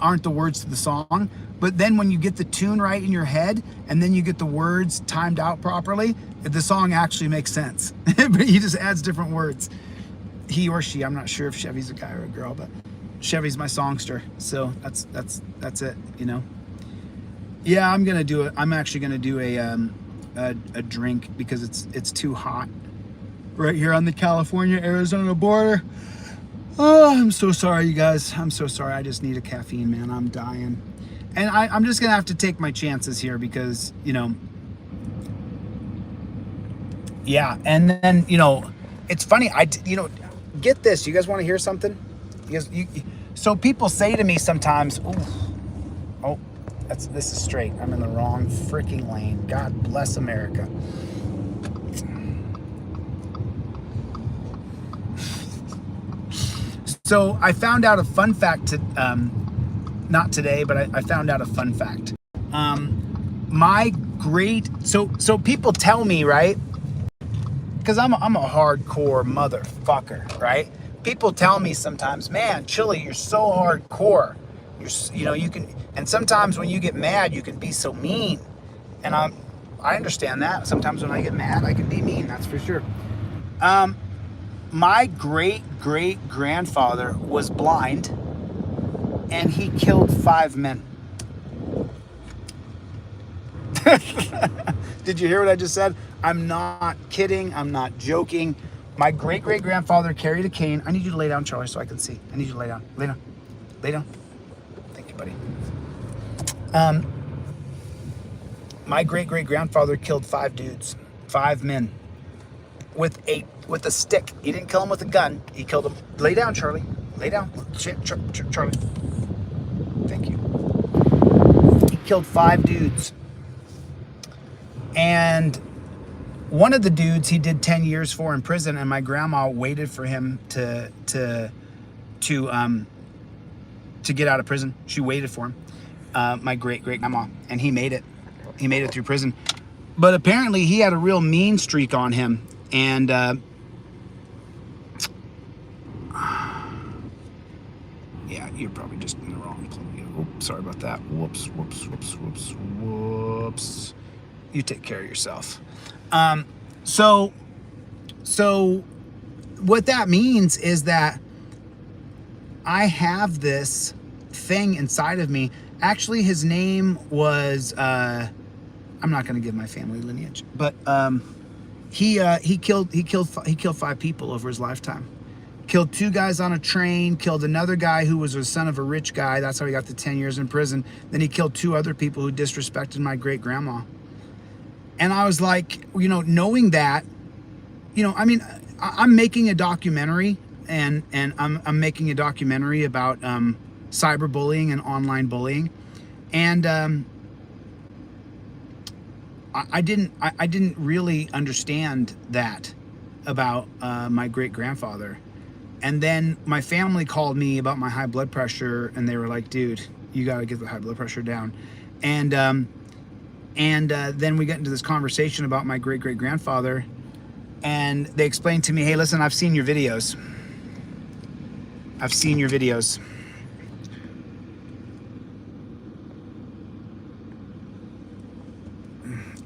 aren't the words to the song. But then when you get the tune right in your head, and then you get the words timed out properly, the song actually makes sense. But he just adds different words. He or she, I'm not sure if Chevy's a guy or a girl, but Chevy's my songster. So that's it, you know. Yeah, I'm gonna do it. I'm actually gonna do a drink because it's too hot right here on the California-Arizona border. Oh, I'm so sorry, you guys. I'm so sorry. I just need a caffeine, man. I'm dying. And I'm just gonna have to take my chances here because, you know, yeah. And then, you know, it's funny. You know, get this. You guys want to hear something? So people say to me sometimes, oh, this is straight. I'm in the wrong freaking lane. God bless America. So I found out a fun fact, not today, but I found out a fun fact. So people tell me, right? Because I'm a hardcore motherfucker, right? People tell me sometimes, man, Chille, you're so hardcore. You know, you can, and sometimes when you get mad, you can be so mean. And I understand that. Sometimes when I get mad, I can be mean, that's for sure. My great-great-grandfather was blind, and he killed 5 men. Did you hear what I just said? I'm not kidding. I'm not joking. My great-great-grandfather carried a cane. I need you to lay down, Charlie, so I can see. I need you to lay down. Lay down. Lay down. Thank you, buddy. My great-great-grandfather killed 5 dudes, 5 men, with a stick. He didn't kill them with a gun. He killed them. Lay down, Charlie. Lay down. Charlie. Thank you. He killed 5 dudes. And one of the dudes he did 10 years for in prison, and my grandma waited for him to get out of prison. She waited for him, my great-great-grandma, and he made it. He made it through prison. But apparently he had a real mean streak on him. And yeah, you're probably just in the wrong place. Oops, sorry about that. Whoops. You take care of yourself. So what that means is that I have this thing inside of me. Actually, his name was, I'm not going to give my family lineage, but he killed 5 people over his lifetime. Killed 2 guys on a train, killed another guy who was a son of a rich guy. That's how he got the 10 years in prison. Then he killed 2 other people who disrespected my great-grandma. And I was like, you know, knowing that, you know, I mean, I'm making a documentary, and I'm making a documentary about cyberbullying and online bullying. And I didn't really understand that about my great-grandfather. And then my family called me about my high blood pressure, and they were like, dude, you got to get the high blood pressure down. And then we get into this conversation about my great-great-grandfather, and they explained to me, hey, listen, I've seen your videos. I've seen your videos.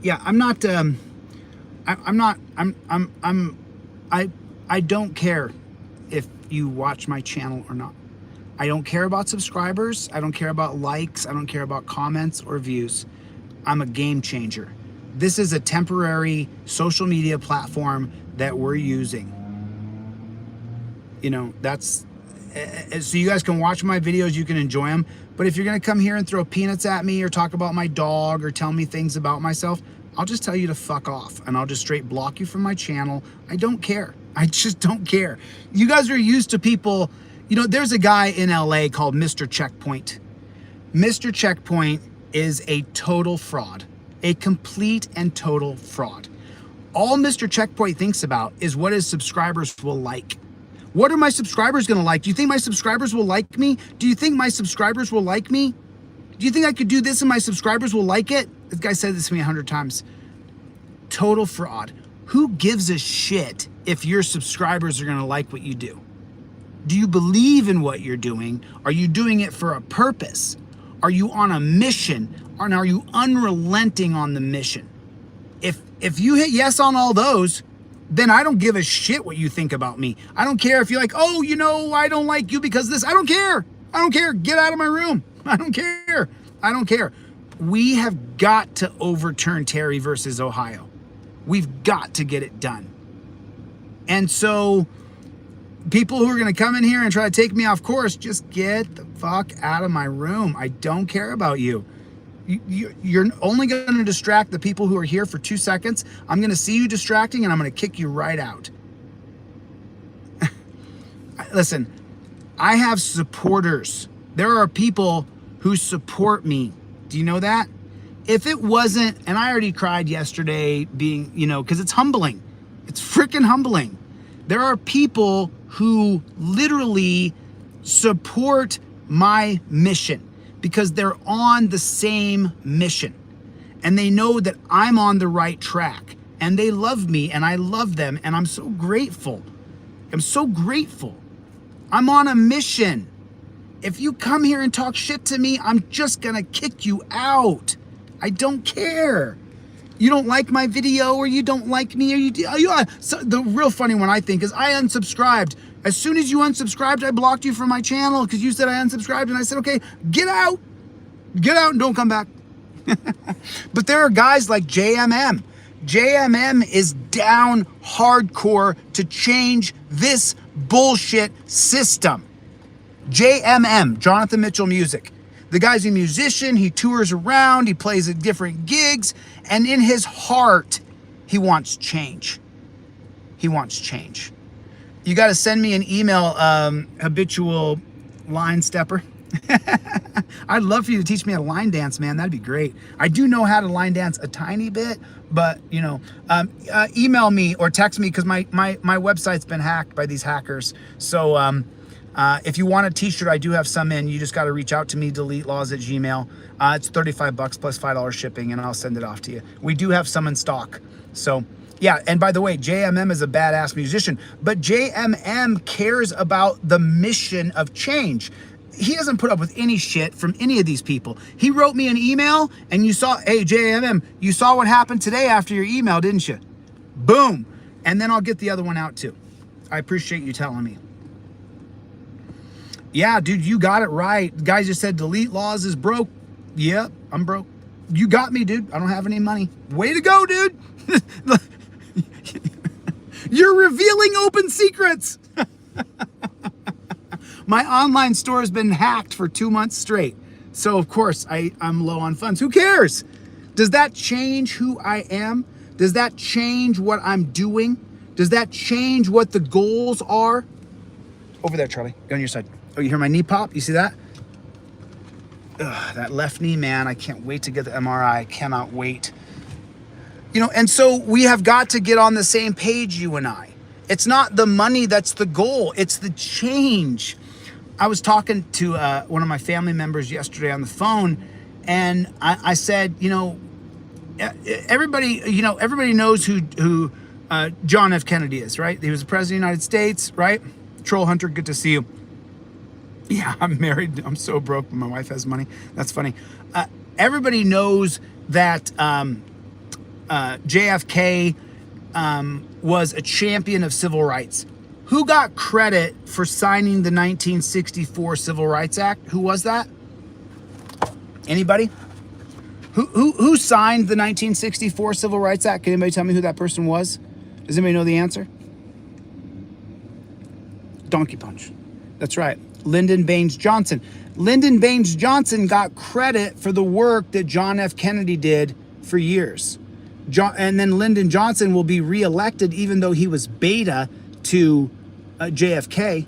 Yeah, I don't care if you watch my channel or not. I don't care about subscribers. I don't care about likes. I don't care about comments or views. I'm a game changer. This is a temporary social media platform that we're using. You know, that's, so you guys can watch my videos, you can enjoy them. But if you're gonna come here and throw peanuts at me or talk about my dog or tell me things about myself, I'll just tell you to fuck off, and I'll just straight block you from my channel. I don't care. I just don't care. You guys are used to people, you know, there's a guy in LA called Mr. Checkpoint. Mr. Checkpoint is a total fraud, a complete and total fraud. All Mr. Checkpoint thinks about is what his subscribers will like. What are my subscribers gonna like? Do you think my subscribers will like me? Do you think my subscribers will like me? Do you think I could do this and my subscribers will like it? This guy said this to me 100 times. Total fraud. Who gives a shit if your subscribers are gonna like what you do? Do you believe in what you're doing? Are you doing it for a purpose? Are you on a mission? Or are you unrelenting on the mission? If you hit yes on all those, then I don't give a shit what you think about me. I don't care if you're like, oh, you know, I don't like you because this. I don't care. I don't care. Get out of my room. I don't care. I don't care. We have got to overturn Terry versus Ohio. We've got to get it done. And so people who are going to come in here and try to take me off course, just get the fuck out of my room. I don't care about you. You're only going to distract the people who are here for 2 seconds. I'm going to see you distracting and I'm going to kick you right out. Listen, I have supporters. There are people who support me. Do you know that? If it wasn't, and I already cried yesterday being, you know, because it's humbling. It's freaking humbling. There are people who literally support my mission because they're on the same mission and they know that I'm on the right track and they love me and I love them and I'm so grateful. I'm so grateful. I'm on a mission. If you come here and talk shit to me, I'm just gonna kick you out. I don't care. You don't like my video or you don't like me or so the real funny one I think is I unsubscribed. As soon as you unsubscribed, I blocked you from my channel because you said I unsubscribed and I said, okay, get out and don't come back. But there are guys like JMM. JMM is down hardcore to change this bullshit system. JMM, Jonathan Mitchell Music. The guy's a musician, he tours around, he plays at different gigs, and in his heart, he wants change. He wants change. You got to send me an email, habitual line stepper. I'd love for you to teach me how to line dance, man. That'd be great. I do know how to line dance a tiny bit, but you know, email me or text me because my website's been hacked by these hackers. So if you want a t-shirt, I do have some in. You just got to reach out to me, DeleteLawz@gmail. It's $35 plus $5 shipping, and I'll send it off to you. We do have some in stock. So yeah, and by the way, JMM is a badass musician, but JMM cares about the mission of change. He hasn't put up with any shit from any of these people. He wrote me an email, and you saw, hey, JMM, you saw what happened today after your email, didn't you? Boom. And then I'll get the other one out too. I appreciate you telling me. Yeah, dude, you got it right. The guy just said Delete Lawz is broke. Yep, I'm broke. You got me, dude. I don't have any money. Way to go, dude. You're revealing open secrets. My online store has been hacked for 2 months straight. So, of course, I'm low on funds. Who cares? Does that change who I am? Does that change what I'm doing? Does that change what the goals are? Over there, Charlie. Go on your side. Oh, you hear my knee pop? You see that? Ugh, that left knee, man. I can't wait to get the MRI. I cannot wait. You know, and so we have got to get on the same page, you and I. It's not the money that's the goal. It's the change. I was talking to one of my family members yesterday on the phone, and I said, you know, everybody knows who John F. Kennedy is, right? He was the president of the United States, right? Troll Hunter, good to see you. Yeah, I'm married. I'm so broke, but my wife has money. That's funny. Everybody knows that JFK was a champion of civil rights. Who got credit for signing the 1964 Civil Rights Act? Who was that? Anybody? Who signed the 1964 Civil Rights Act? Can anybody tell me who that person was? Does anybody know the answer? Donkey Punch. That's right. Lyndon Baines Johnson. Lyndon Baines Johnson got credit for the work that John F. Kennedy did for years. And then Lyndon Johnson will be reelected even though he was beta to JFK.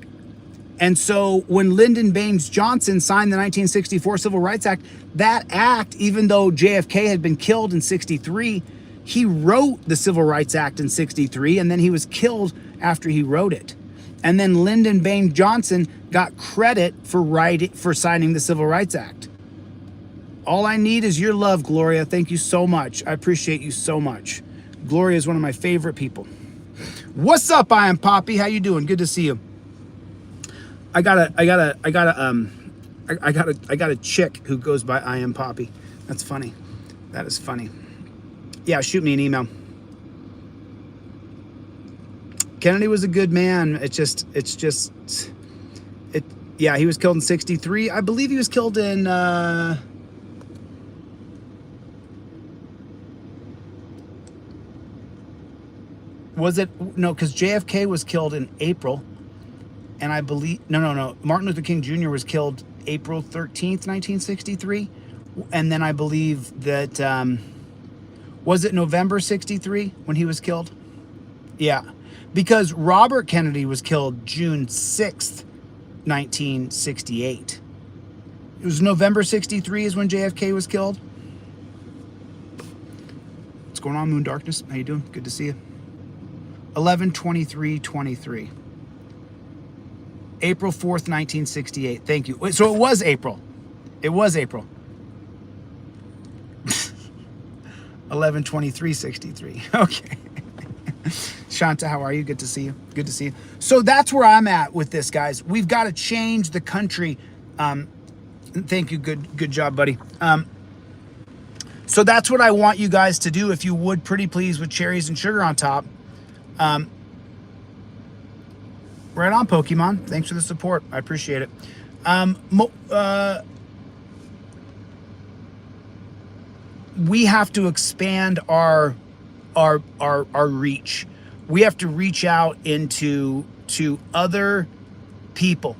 And so when Lyndon Baines Johnson signed the 1964 Civil Rights Act, that act, even though JFK had been killed in 63, he wrote the Civil Rights Act in 63, and then he was killed after he wrote it. And then Lyndon Baines Johnson got credit for signing the Civil Rights Act. All I need is your love, Gloria. Thank you so much. I appreciate you so much. Gloria is one of my favorite people. What's up, I Am Poppy? How you doing? Good to see you. I got a chick who goes by I Am Poppy. That's funny. That is funny. Yeah, shoot me an email. Kennedy was a good man. Yeah, he was killed in 63. I believe he was killed in was it no, because JFK was killed in April. And I believe, no. Martin Luther King Jr. was killed April 13th, 1963. And then I believe that, was it November 63 when he was killed? Yeah. Because Robert Kennedy was killed June 6th, 1968. It was November 63 is when JFK was killed. What's going on, Moon Darkness? How you doing? Good to see you. 11/23/23. April 4th, 1968. Thank you. So it was April. It was April. 11/23/63. Okay. Shanta, how are you? Good to see you. Good to see you. So that's where I'm at with this, guys. We've got to change the country. Thank you. Good job, buddy. So that's what I want you guys to do. If you would, pretty please, with cherries and sugar on top. Right on, Pokemon. Thanks for the support. I appreciate it. We have to expand our reach. We have to reach out to other people.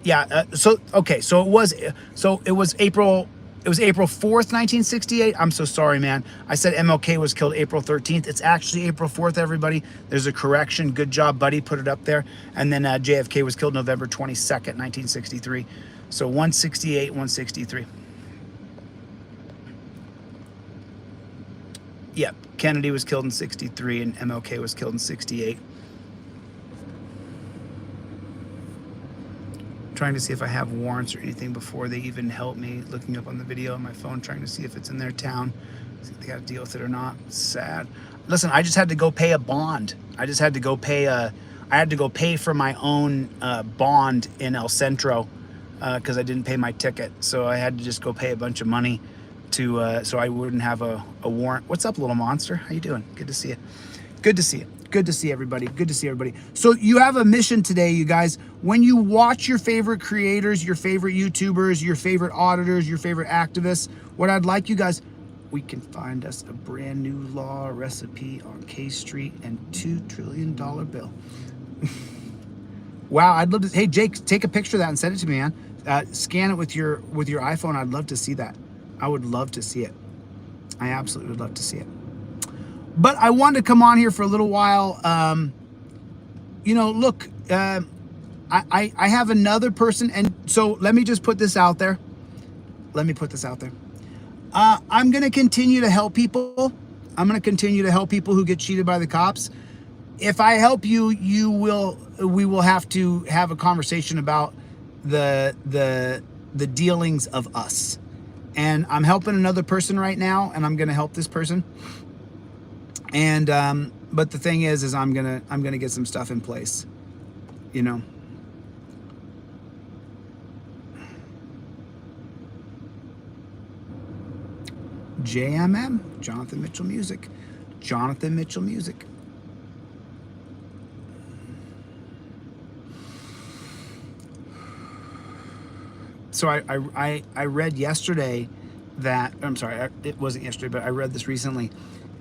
Yeah. So it was April. It was April 4th, 1968. I'm so sorry, man. I said MLK was killed April 13th. It's actually April 4th, everybody. There's a correction. Good job, buddy. Put it up there. And then JFK was killed November 22nd, 1963. So 168, 163. Yep. Kennedy was killed in 63 and MLK was killed in 68. Trying to see if I have warrants or anything before they even help me. Looking up on the video on my phone, trying to see if it's in their town, see if they got to deal with it or not. It's sad. Listen, I just had to go pay a bond. I had to go pay for my own bond in El Centro because I didn't pay my ticket. So I had to just go pay a bunch of money to so I wouldn't have a warrant. What's up, little monster? How you doing? Good to see you. Good to see you. Good to see everybody. Good to see everybody. So you have a mission today, you guys. When you watch your favorite creators, your favorite YouTubers, your favorite auditors, your favorite activists, what I'd like you guys, we can find us a brand new law recipe on K Street and $2 trillion bill. Wow, I'd love to. Hey, Jake, take a picture of that and send it to me, man. Scan it with your iPhone. I'd love to see that. I would love to see it. I absolutely would love to see it. But I wanted to come on here for a little while. Look, I have another person. And so let me just put this out there. I'm going to continue to help people. I'm going to continue to help people who get cheated by the cops. If I help you, we will have to have a conversation about the dealings of us. And I'm helping another person right now, and I'm going to help this person. And but the thing is I'm gonna get some stuff in place, you know. JMM, Jonathan Mitchell Music. Jonathan Mitchell Music. So I read yesterday that, I'm sorry, it wasn't yesterday, but I read this recently.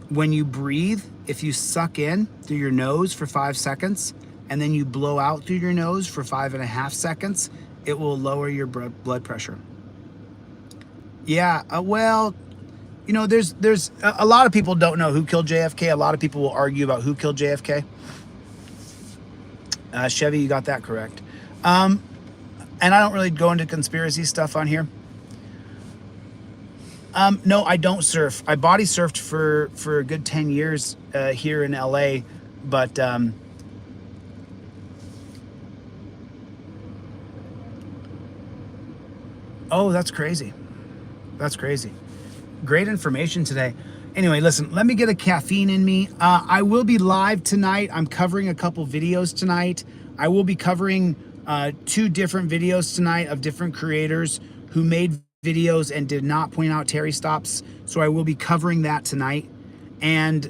When you breathe, if you suck in through your nose for 5 seconds and then you blow out through your nose for 5.5 seconds, it will lower your blood pressure. Yeah, well, you know, there's a lot of people don't know who killed JFK. A lot of people will argue about who killed JFK. Chevy, you got that correct. And I don't really go into conspiracy stuff on here. No, I don't surf. I body surfed for a good 10 years here in LA, but oh, that's crazy. That's crazy. Great information today. Anyway, listen, let me get a caffeine in me. I will be live tonight. I'm covering a couple videos tonight. I will be covering 2 different videos tonight of different creators who made videos and did not point out Terry stops. So I will be covering that tonight. And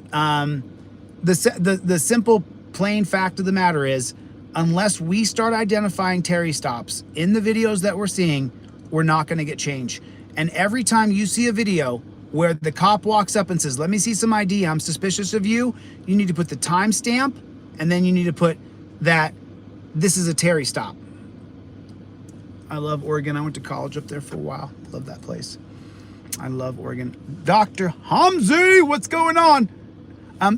the simple, plain fact of the matter is, unless we start identifying Terry stops in the videos that we're seeing, we're not going to get change. And every time you see a video where the cop walks up and says, let me see some ID, I'm suspicious of you, you need to put the timestamp, and then you need to put that this is a Terry stop. I love Oregon. I went to college up there for a while. Love that place. I love Oregon. Dr. Hamzi, what's going on?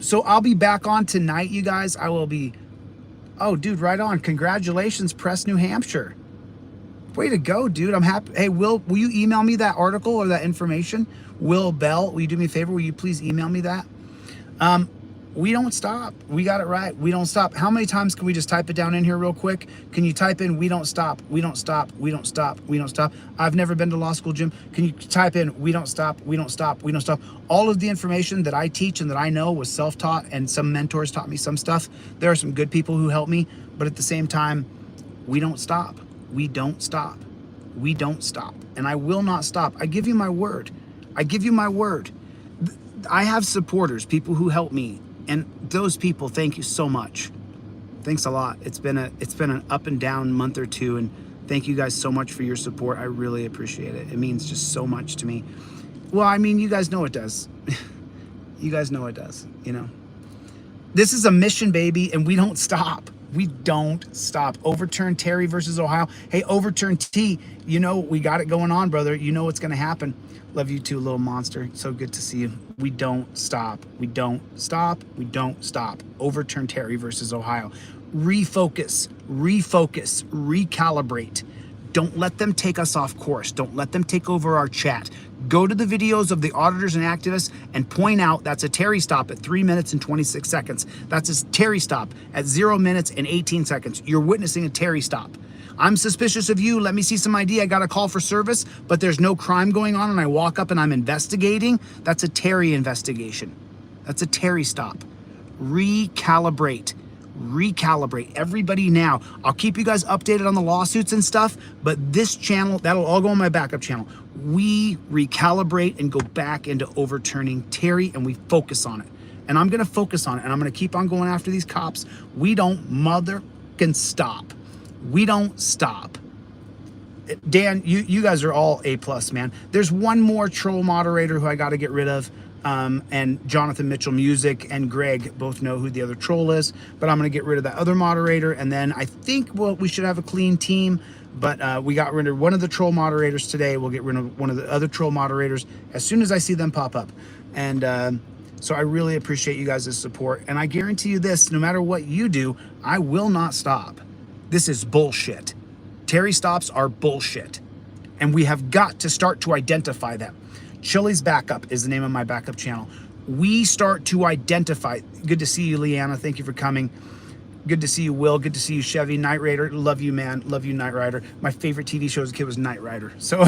So I'll be back on tonight, you guys. I will be, oh, dude, right on. Congratulations, Press, New Hampshire. Way to go, dude. I'm happy. Hey, will you email me that article or that information? Will Bell, will you do me a favor? Will you please email me that? We don't stop. We got it right. We don't stop. How many times can we just type it down in here real quick? Can you type in, we don't stop, we don't stop, we don't stop, we don't stop? I've never been to law school, Jim. Can you type in, we don't stop, we don't stop, we don't stop? All of the information that I teach and that I know was self-taught, and some mentors taught me some stuff. There are some good people who helped me, but at the same time, we don't stop. We don't stop. We don't stop. And I will not stop. I give you my word. I give you my word. I have supporters, people who help me. And those people, thank you so much. Thanks a lot. It's been an up and down month or two, and thank you guys so much for your support. I really appreciate it. It means just so much to me. Well, I mean, you guys know it does. You guys know it does, you know. This is a mission, baby, and we don't stop. We don't stop. Overturn Terry versus Ohio. Hey, overturn T. You know, we got it going on, brother. You know what's going to happen. Love you too, little monster. So good to see you. We don't stop. We don't stop. We don't stop. Overturn Terry versus Ohio. Refocus, refocus, recalibrate. Don't let them take us off course. Don't let them take over our chat. Go to the videos of the auditors and activists and point out that's a Terry stop at 3 minutes and 26 seconds. That's a Terry stop at 0 minutes and 18 seconds. You're witnessing a Terry stop. I'm suspicious of you. Let me see some ID. I got a call for service, but there's no crime going on, and I walk up and I'm investigating. That's a Terry investigation. That's a Terry stop. Recalibrate. Recalibrate. Everybody now. I'll keep you guys updated on the lawsuits and stuff, but this channel, that'll all go on my backup channel. We recalibrate and go back into overturning Terry, and we focus on it. And I'm going to focus on it, and I'm going to keep on going after these cops. We don't motherfucking stop. We don't stop. Dan, you guys are all A+, man. There's one more troll moderator who I got to get rid of. And Jonathan Mitchell Music and Greg both know who the other troll is, but I'm going to get rid of that other moderator. And then I think we should have a clean team, but we got rid of one of the troll moderators today. We'll get rid of one of the other troll moderators as soon as I see them pop up. And so I really appreciate you guys' support. And I guarantee you this, no matter what you do, I will not stop. This is bullshit. Terry stops are bullshit. And we have got to start to identify them. Chille's Backup is the name of my backup channel. We start to identify. Good to see you, Leanna. Thank you for coming. Good to see you, Will. Good to see you, Chevy. Knight Rider. Love you, man. Love you, Knight Rider. My favorite TV show as a kid was Knight Rider. So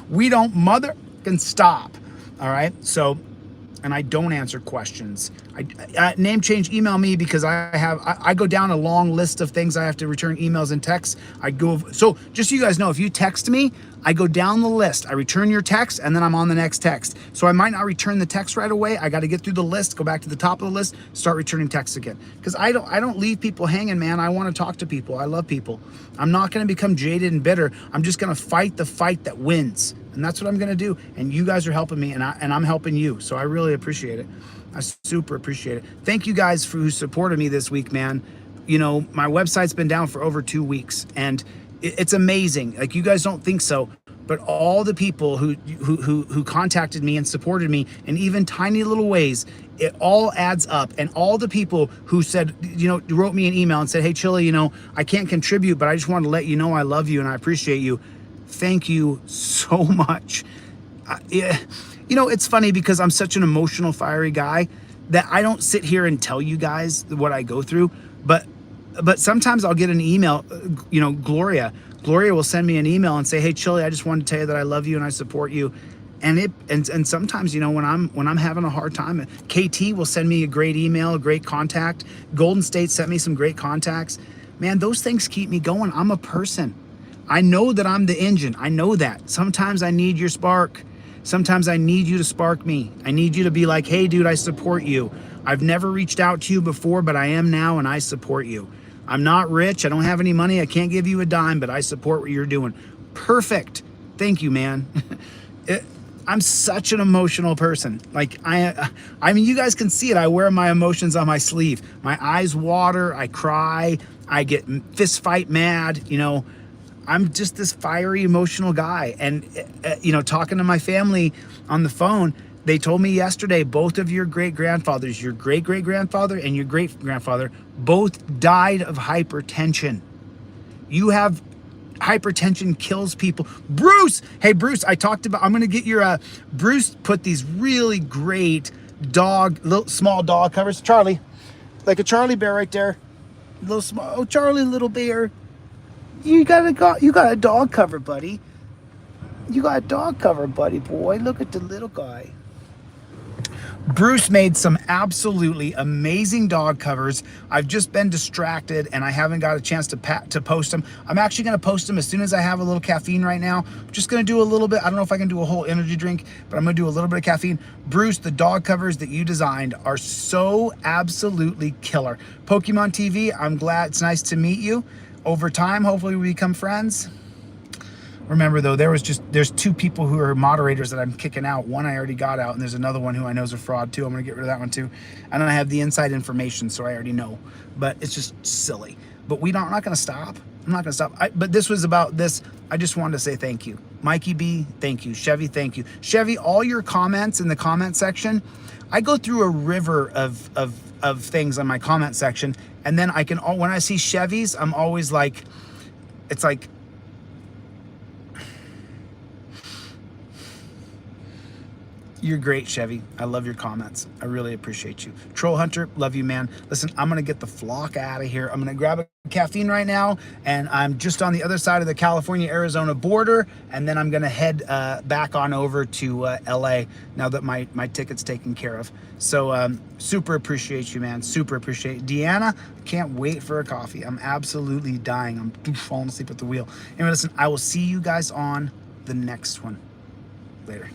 we don't motherfucking stop. All right. So, and I don't answer questions. Name change, email me, because I go down a long list of things I have to return, emails and texts. So just so you guys know, if you text me, I go down the list. I return your text, and then I'm on the next text. So I might not return the text right away. I got to get through the list, go back to the top of the list, start returning texts again. Because I don't leave people hanging, man. I want to talk to people. I love people. I'm not going to become jaded and bitter. I'm just going to fight the fight that wins. And that's what I'm going to do. And you guys are helping me, and I'm helping you. So I really appreciate it. I super appreciate it. Thank you guys for who supported me this week, man. You know, my website's been down for over 2 weeks, and it's amazing. Like, you guys don't think so, but all the people who contacted me and supported me in even tiny little ways, it all adds up. And all the people who said, you know, wrote me an email and said, hey, Chille, you know, I can't contribute, but I just wanted to let you know I love you and I appreciate you. Thank you so much. You know, it's funny because I'm such an emotional, fiery guy that I don't sit here and tell you guys what I go through, but sometimes I'll get an email, you know, Gloria will send me an email and say, hey, Chille, I just wanted to tell you that I love you and I support you. And sometimes, you know, when I'm having a hard time, KT will send me a great email, a great contact. Golden State sent me some great contacts. Man, those things keep me going. I'm a person. I know that I'm the engine. I know that. Sometimes I need your spark. Sometimes I need you to spark me. I need you to be like, hey, dude, I support you. I've never reached out to you before, but I am now, and I support you. I'm not rich. I don't have any money. I can't give you a dime, but I support what you're doing. Perfect. Thank you, man. I'm such an emotional person. Like, I mean, you guys can see it. I wear my emotions on my sleeve. My eyes water. I cry. I get fist fight mad. You know, I'm just this fiery, emotional guy. And, you know, talking to my family on the phone, they told me yesterday, both of your great-grandfathers, your great-great-grandfather and your great-grandfather, both died of hypertension. You have hypertension kills people. Bruce, hey, Bruce, I'm going to get your, Bruce put these really great small dog covers. Charlie, like a Charlie bear right there. Little small, oh, Charlie, little bear. You got a dog cover, buddy. You got a dog cover, buddy boy. Look at the little guy. Bruce made some absolutely amazing dog covers. I've just been distracted and I haven't got a chance to post them. I'm actually going to post them as soon as I have a little caffeine right now. I'm just going to do a little bit. I don't know if I can do a whole energy drink, but I'm going to do a little bit of caffeine. Bruce, the dog covers that you designed are so absolutely killer. Pokemon TV, I'm glad. It's nice to meet you. Over time, hopefully we become friends. Remember though, there's two people who are moderators that I'm kicking out. One I already got out, and there's another one who I know is a fraud too. I'm gonna get rid of that one too. And then I have the inside information, so I already know. But it's just silly. But we're not gonna stop. I'm not gonna stop. But this was about this. I just wanted to say thank you. Mikey B, thank you. Chevy, thank you. Chevy, all your comments in the comment section, I go through a river of things on my comment section, and then I can, when I see Chevys, I'm always like, it's like, you're great, Chevy. I love your comments. I really appreciate you. Troll Hunter, love you, man. Listen, I'm going to get the flock out of here. I'm going to grab a caffeine right now, and I'm just on the other side of the California-Arizona border, and then I'm going to head back on over to LA now that my ticket's taken care of. So super appreciate you, man. Super appreciate it. Deanna, can't wait for a coffee. I'm absolutely dying. I'm falling asleep at the wheel. Anyway, listen, I will see you guys on the next one. Later.